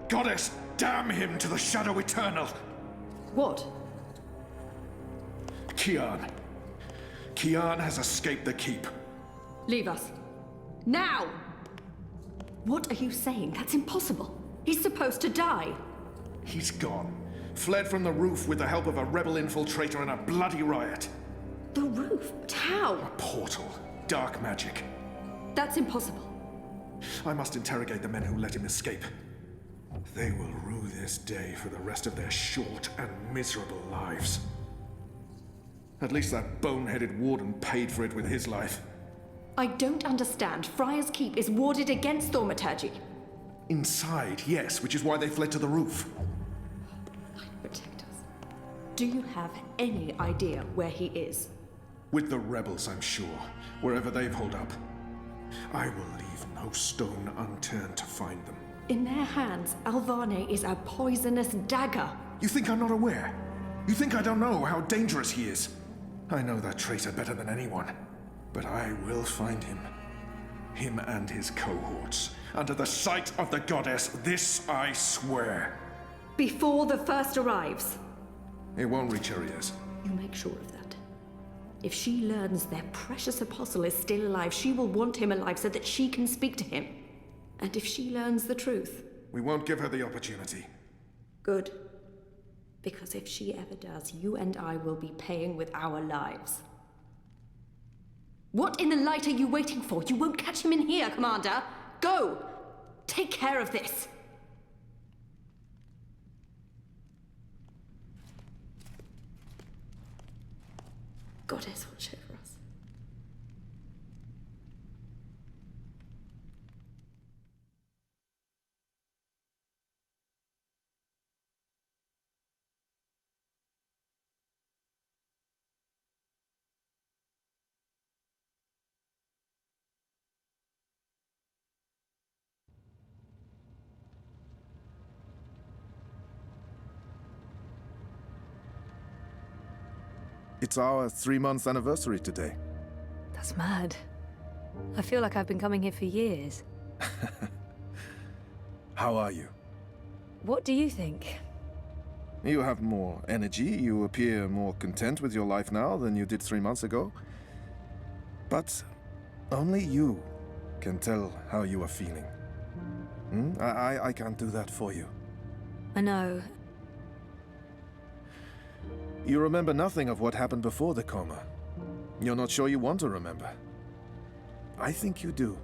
Goddess, damn him to the Shadow Eternal! What? Kian. Kian has escaped the keep. Leave us. Now! What are you saying? That's impossible. He's supposed to die. He's gone. Fled from the roof with the help of a rebel infiltrator in a bloody riot. The roof? But how? A portal. Dark magic. That's impossible. I must interrogate the men who let him escape. They will rue this day for the rest of their short and miserable lives. At least that boneheaded warden paid for it with his life. I don't understand. Friar's Keep is warded against thaumaturgy. Inside, yes, which is why they fled to the roof. Protect us. Do you have any idea where he is? With the rebels, I'm sure. Wherever they've holed up. I will leave no stone unturned to find them. In their hands, Alvane is a poisonous dagger. You think I'm not aware? You think I don't know how dangerous he is? I know that traitor better than anyone. But I will find him. Him and his cohorts. Under the sight of the goddess, this I swear. Before the first arrives. It won't reach her ears. You make sure of that. If she learns their precious apostle is still alive, she will want him alive so that she can speak to him. And if she learns the truth... We won't give her the opportunity. Good. Because if she ever does, you and I will be paying with our lives. What in the light are you waiting for? You won't catch him in here, Commander! Go! Take care of this! Goddess, watch over us. It's our 3-month anniversary today. That's mad. I feel like I've been coming here for years. How are you? What do you think? You have more energy, you appear more content with your life now than you did 3 months ago. But only you can tell how you are feeling. I can't do that for you. I know. You remember nothing of what happened before the coma. You're not sure you want to remember. I think you do.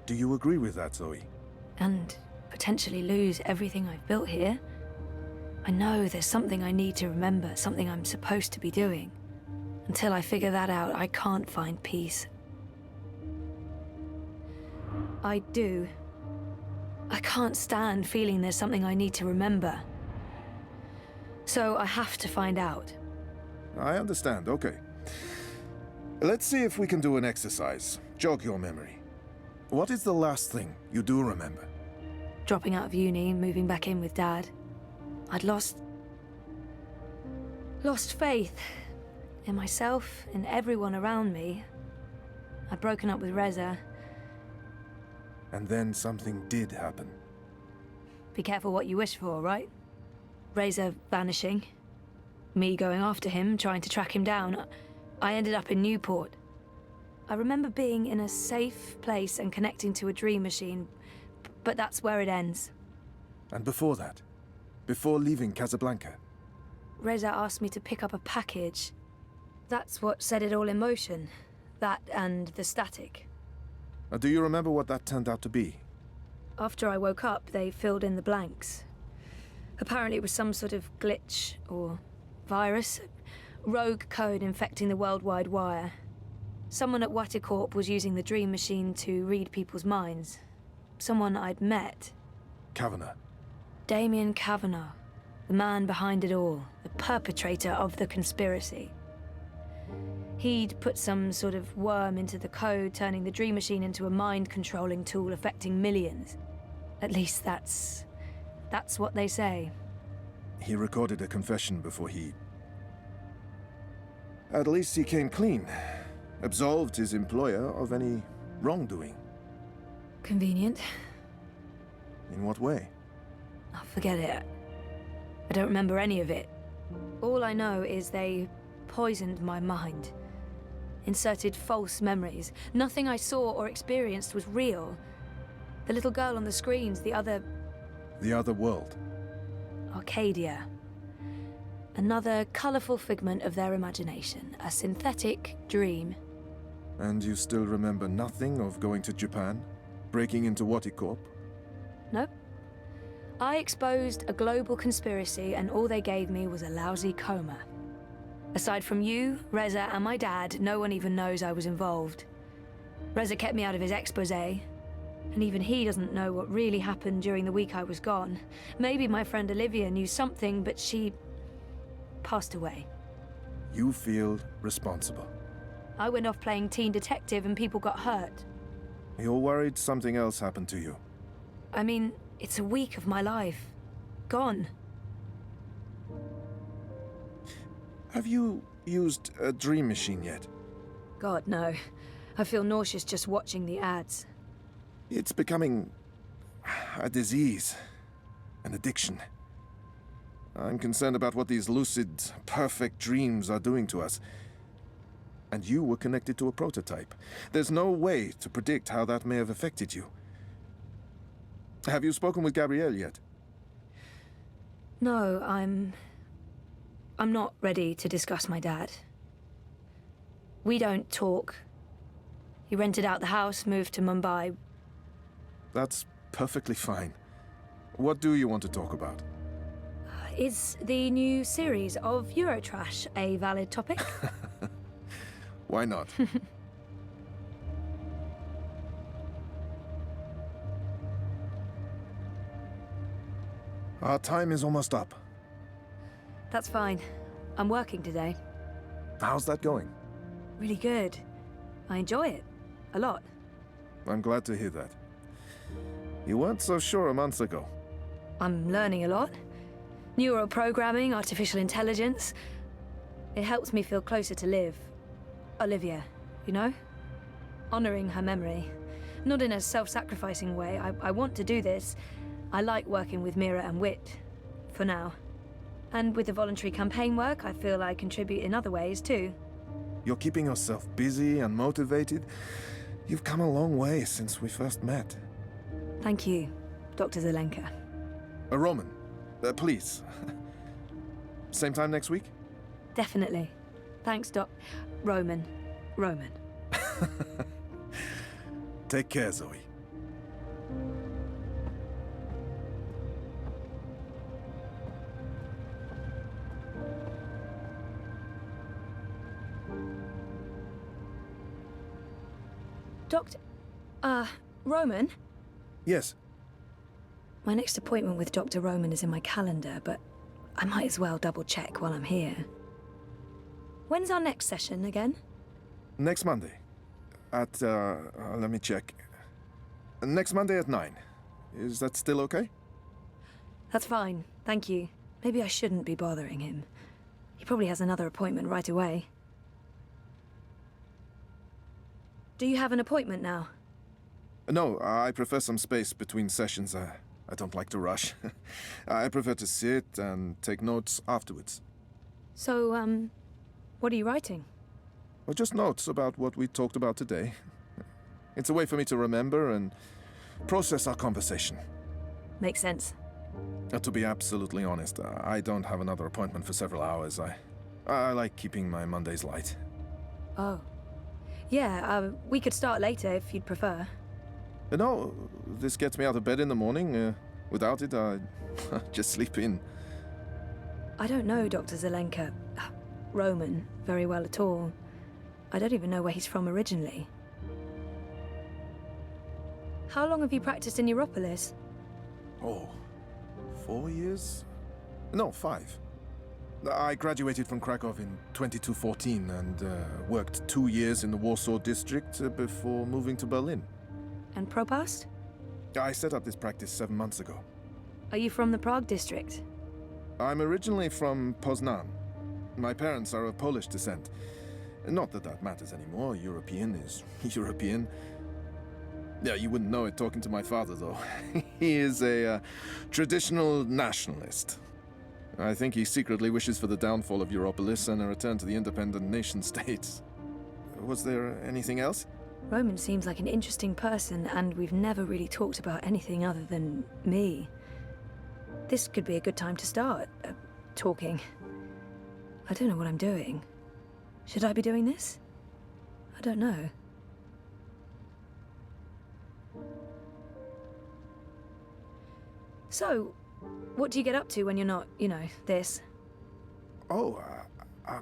Do you agree with that, Zoe? And potentially lose everything I've built here. I know there's something I need to remember, something I'm supposed to be doing. Until I figure that out, I can't find peace. I do. I can't stand feeling there's something I need to remember. So I have to find out. I understand, okay. Let's see if we can do an exercise. Jog your memory. What is the last thing you do remember? Dropping out of uni, moving back in with Dad. I'd lost faith in myself, in everyone around me. I'd broken up with Reza. And then something did happen. Be careful what you wish for, right? Reza vanishing. Me going after him, trying to track him down. I ended up in Newport. I remember being in a safe place and connecting to a dream machine, but that's where it ends. And before that? Before leaving Casablanca? Reza asked me to pick up a package. That's what set it all in motion. That and the static. Do you remember what that turned out to be? After I woke up, they filled in the blanks. Apparently it was some sort of glitch or virus. Rogue code infecting the worldwide wire. Someone at Waticorp was using the dream machine to read people's minds. Someone I'd met. Kavanagh. Damien Kavanagh. The man behind it all. The perpetrator of the conspiracy. He'd put some sort of worm into the code, turning the dream machine into a mind-controlling tool affecting millions. At least that's what they say. He recorded a confession before he... At least he came clean. Absolved his employer of any wrongdoing. Convenient. In what way? Oh, forget it. I don't remember any of it. All I know is they poisoned my mind. Inserted false memories. Nothing I saw or experienced was real. The little girl on the screens, the other world. Arcadia. Another colourful figment of their imagination. A synthetic dream. And you still remember nothing of going to Japan? Breaking into Waticorp? Nope. I exposed a global conspiracy and all they gave me was a lousy coma. Aside from you, Reza, and my dad, no one even knows I was involved. Reza kept me out of his exposé, and even he doesn't know what really happened during the week I was gone. Maybe my friend Olivia knew something, but she passed away. You feel responsible. I went off playing teen detective and people got hurt. You're worried something else happened to you. I mean, it's a week of my life. Gone. Have you used a dream machine yet? God, no. I feel nauseous just watching the ads. It's becoming a disease, an addiction. I'm concerned about what these lucid, perfect dreams are doing to us. And you were connected to a prototype. There's no way to predict how that may have affected you. Have you spoken with Gabrielle yet? No, I'm not ready to discuss my dad. We don't talk. He rented out the house, moved to Mumbai. That's perfectly fine. What do you want to talk about? Is the new series of Eurotrash a valid topic? Why not? Our time is almost up. That's fine. I'm working today. How's that going? Really good. I enjoy it. A lot. I'm glad to hear that. You weren't so sure a month ago. I'm learning a lot. Neural programming, artificial intelligence. It helps me feel closer to Liv. Olivia, you know? Honoring her memory. Not in a self-sacrificing way. I want to do this. I like working with Mira and Wit. For now. And with the voluntary campaign work, I feel I contribute in other ways, too. You're keeping yourself busy and motivated. You've come a long way since we first met. Thank you, Dr. Zelenka. Roman, please. Same time next week? Definitely. Thanks, Roman. Take care, Zoe. Roman? Yes. My next appointment with Dr. Roman is in my calendar, but I might as well double-check while I'm here. When's our next session again? Next Monday. At, let me check. Next Monday at 9. Is that still okay? That's fine, thank you. Maybe I shouldn't be bothering him. He probably has another appointment right away. Do you have an appointment now? No, I prefer some space between sessions. I don't like to rush. I prefer to sit and take notes afterwards. So, what are you writing? Well, just notes about what we talked about today. It's a way for me to remember and process our conversation. Makes sense. To be absolutely honest, I don't have another appointment for several hours. I like keeping my Mondays light. Oh. Yeah, we could start later if you'd prefer. No, this gets me out of bed in the morning. Without it, I just sleep in. I don't know Dr. Zelenka, Roman, very well at all. I don't even know where he's from originally. How long have you practiced in Europolis? Oh, 4 years? No, 5. I graduated from Krakow in 2214 and worked 2 years in the Warsaw district before moving to Berlin. And Propast? I set up this practice 7 months ago. Are you from the Prague district? I'm originally from Poznan. My parents are of Polish descent. Not that that matters anymore. European is European. Yeah, you wouldn't know it talking to my father, though. He is a traditional nationalist. I think he secretly wishes for the downfall of Europolis and a return to the independent nation-states. Was there anything else? Roman seems like an interesting person, and we've never really talked about anything other than me. This could be a good time to start talking. I don't know what I'm doing. Should I be doing this? I don't know. So, what do you get up to when you're not, you know, this? Oh, I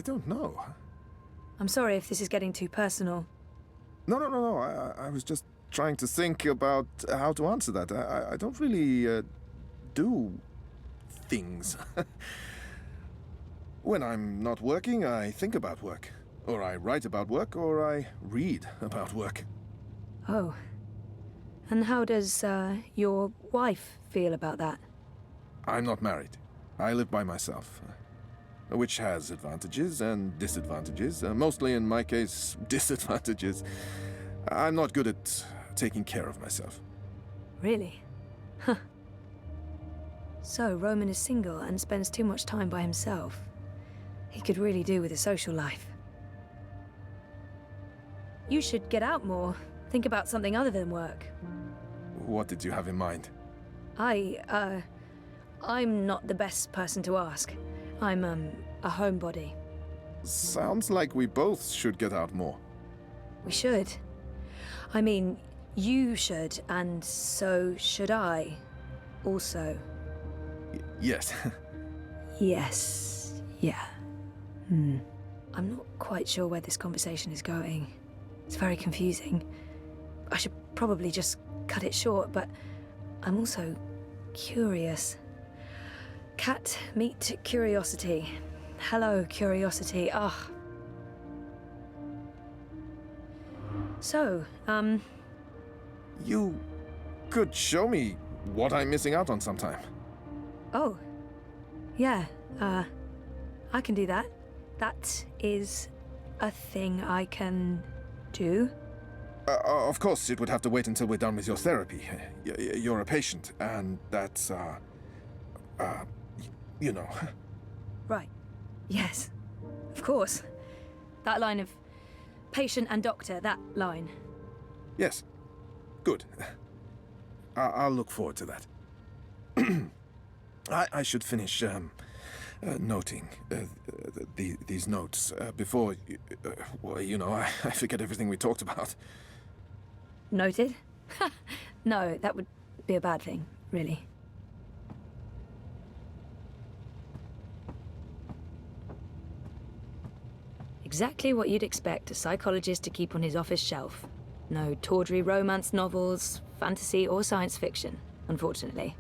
don't know. I'm sorry if this is getting too personal. No. I was just trying to think about how to answer that. I don't really do things. When I'm not working, I think about work. Or I write about work, or I read about work. Oh. And how does, your wife feel about that? I'm not married. I live by myself. Which has advantages and disadvantages. Mostly, in my case, disadvantages. I'm not good at taking care of myself. Really? Huh. So, Roman is single and spends too much time by himself. He could really do with a social life. You should get out more. Think about something other than work. What did you have in mind? I'm not the best person to ask. I'm, a homebody. Sounds like we both should get out more. We should. I mean, you should, and so should I. Also. Yes. Yes. Yeah. I'm not quite sure where this conversation is going. It's very confusing. I should probably just cut it short, but I'm also curious. Cat, meet curiosity. Hello, curiosity. Ah. So, You could show me what I'm missing out on sometime. Oh. Yeah, I can do that. That is a thing I can do. Of course, it would have to wait until we're done with your therapy. You're a patient, and that's, you know. Right. Yes. Of course. That line of patient and doctor, that line. Yes. Good. I'll look forward to that. I should finish, noting these notes before, well, you know, I forget everything we talked about. Noted? No, that would be a bad thing, really. Exactly what you'd expect a psychologist to keep on his office shelf. No tawdry romance novels, fantasy, or science fiction, unfortunately.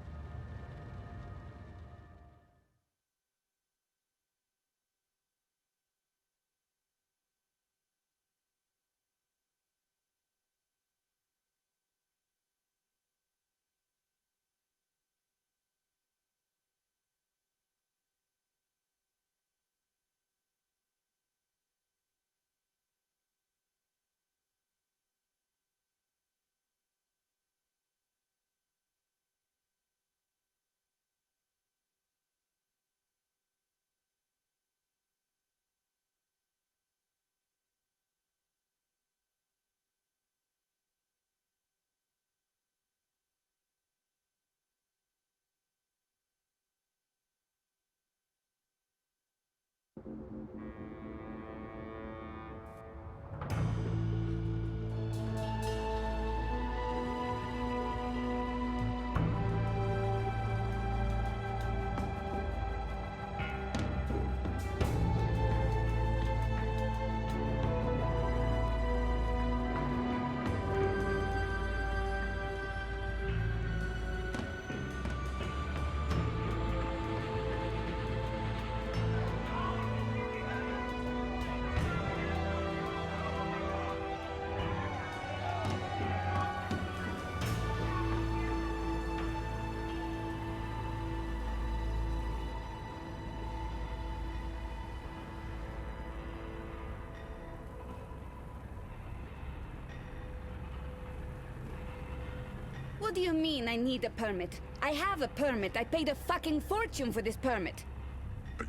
What do you mean I need a permit? I have a permit. I paid a fucking fortune for this permit.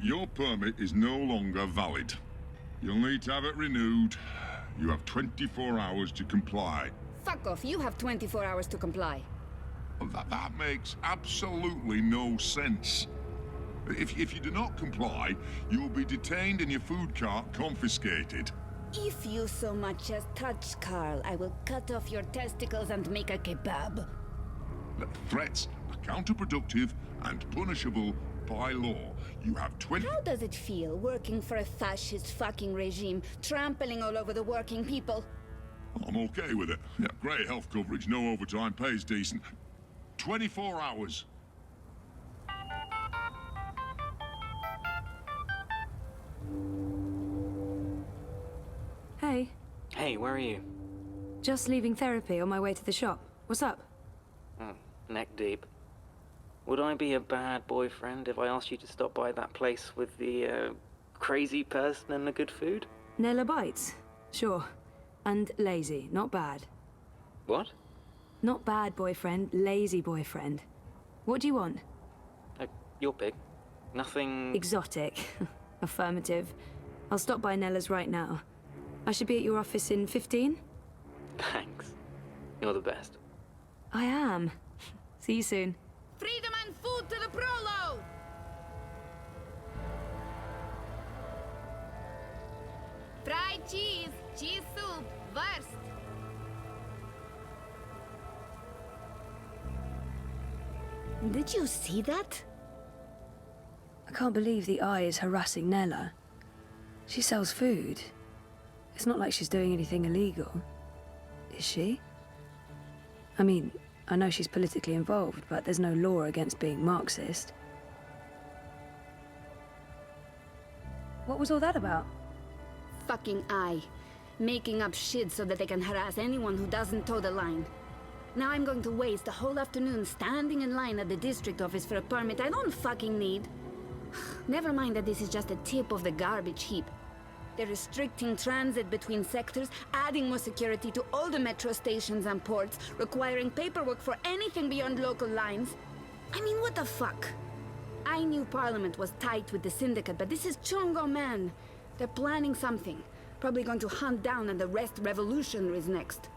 Your permit is no longer valid. You'll need to have it renewed. You have 24 hours to comply. Fuck off. You have 24 hours to comply. That makes absolutely no sense. If you do not comply, you will be detained and your food cart confiscated. If you so much as touch Carl, I will cut off your testicles and make a kebab. Threats are counterproductive and punishable by law. You have 20... How does it feel working for a fascist fucking regime, trampling all over the working people? I'm okay with it. Yeah, great health coverage, no overtime, pays decent. 24 hours. Hey, where are you? Just leaving therapy on my way to the shop. What's up? Oh, neck deep. Would I be a bad boyfriend if I asked you to stop by that place with the, crazy person and the good food? Nella bites? Sure. And lazy, not bad. What? Not bad boyfriend, lazy boyfriend. What do you want? Your pick. Nothing... Exotic. Affirmative. I'll stop by Nella's right now. I should be at your office in 15? Thanks. You're the best. I am. See you soon. Freedom and food to the prolo! Fried cheese, cheese soup, wurst. Did you see that? I can't believe the eye is harassing Nella. She sells food. It's not like she's doing anything illegal. Is she? I mean, I know she's politically involved, but there's no law against being Marxist. What was all that about? Fucking eye. Making up shit so that they can harass anyone who doesn't toe the line. Now I'm going to waste a whole afternoon standing in line at the district office for a permit I don't fucking need. Never mind that this is just a tip of the garbage heap. They're restricting transit between sectors, adding more security to all the metro stations and ports, requiring paperwork for anything beyond local lines. I mean, what the fuck? I knew Parliament was tight with the Syndicate, but this is Chungo, man. They're planning something. Probably going to hunt down and arrest revolutionaries next.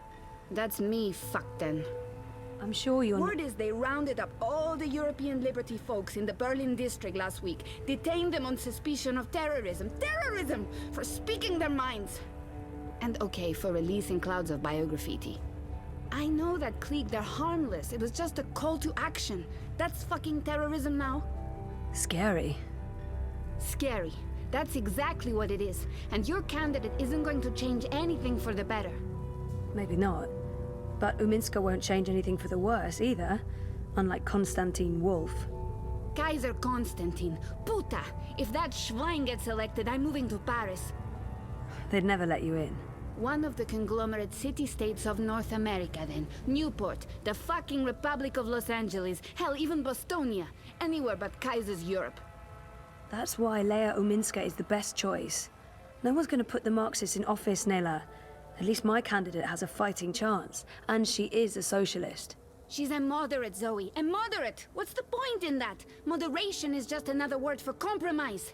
That's me fucked then. I'm sure you're... Word is they rounded up all the European Liberty folks in the Berlin district last week, detained them on suspicion of terrorism. Terrorism! For speaking their minds! And okay, for releasing clouds of biograffiti. I know that clique, they're harmless. It was just a call to action. That's fucking terrorism now. Scary. Scary. That's exactly what it is. And your candidate isn't going to change anything for the better. Maybe not. But Uminska won't change anything for the worse either, unlike Konstantin Wolf. Kaiser Konstantin. Puta! If that Schwein gets elected, I'm moving to Paris. They'd never let you in. One of the conglomerate city-states of North America, then. Newport, the fucking Republic of Los Angeles, hell, even Bostonia. Anywhere but Kaiser's Europe. That's why Leia Uminska is the best choice. No one's gonna put the Marxists in office, Nella. At least my candidate has a fighting chance. And she is a socialist. She's a moderate, Zoe. A moderate! What's the point in that? Moderation is just another word for compromise.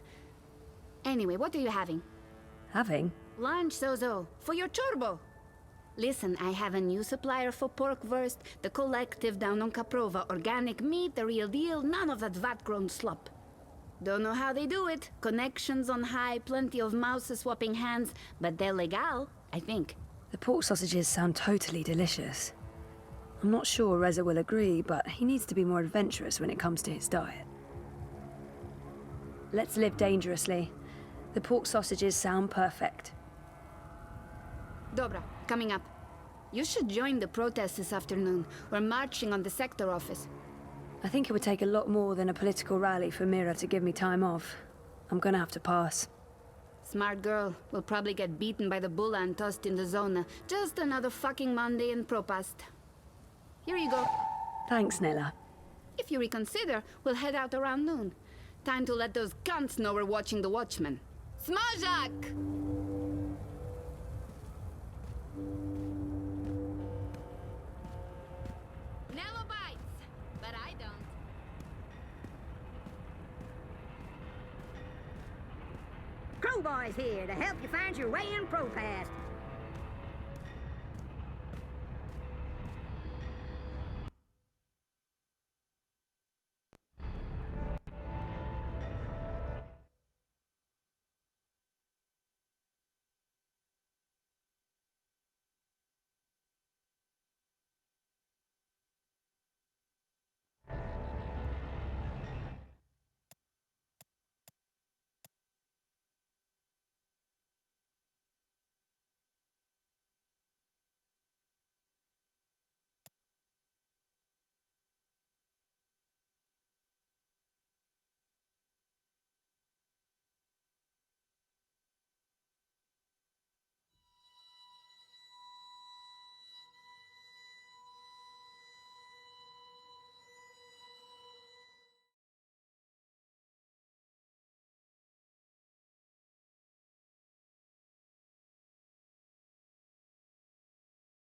Anyway, what are you having? Having? Lunch, Zozo. For your turbo. Listen, I have a new supplier for pork wurst. The collective down on Caprova. Organic meat, the real deal. None of that vat-grown slop. Don't know how they do it. Connections on high, plenty of mouse swapping hands. But they're legal, I think. The pork sausages sound totally delicious. I'm not sure Reza will agree, but he needs to be more adventurous when it comes to his diet. Let's live dangerously. The pork sausages sound perfect. Dobra, coming up. You should join the protest this afternoon. We're marching on the sector office. I think it would take a lot more than a political rally for Mira to give me time off. I'm gonna have to pass. Smart girl. We'll probably get beaten by the bulla and tossed in the zona. Just another fucking Monday in Propast. Here you go. Thanks, Nella. If you reconsider, we'll head out around noon. Time to let those cunts know we're watching the Watchmen. Smajak! Nello bites, but I don't. Crowbar's here to help you find your way in Propast.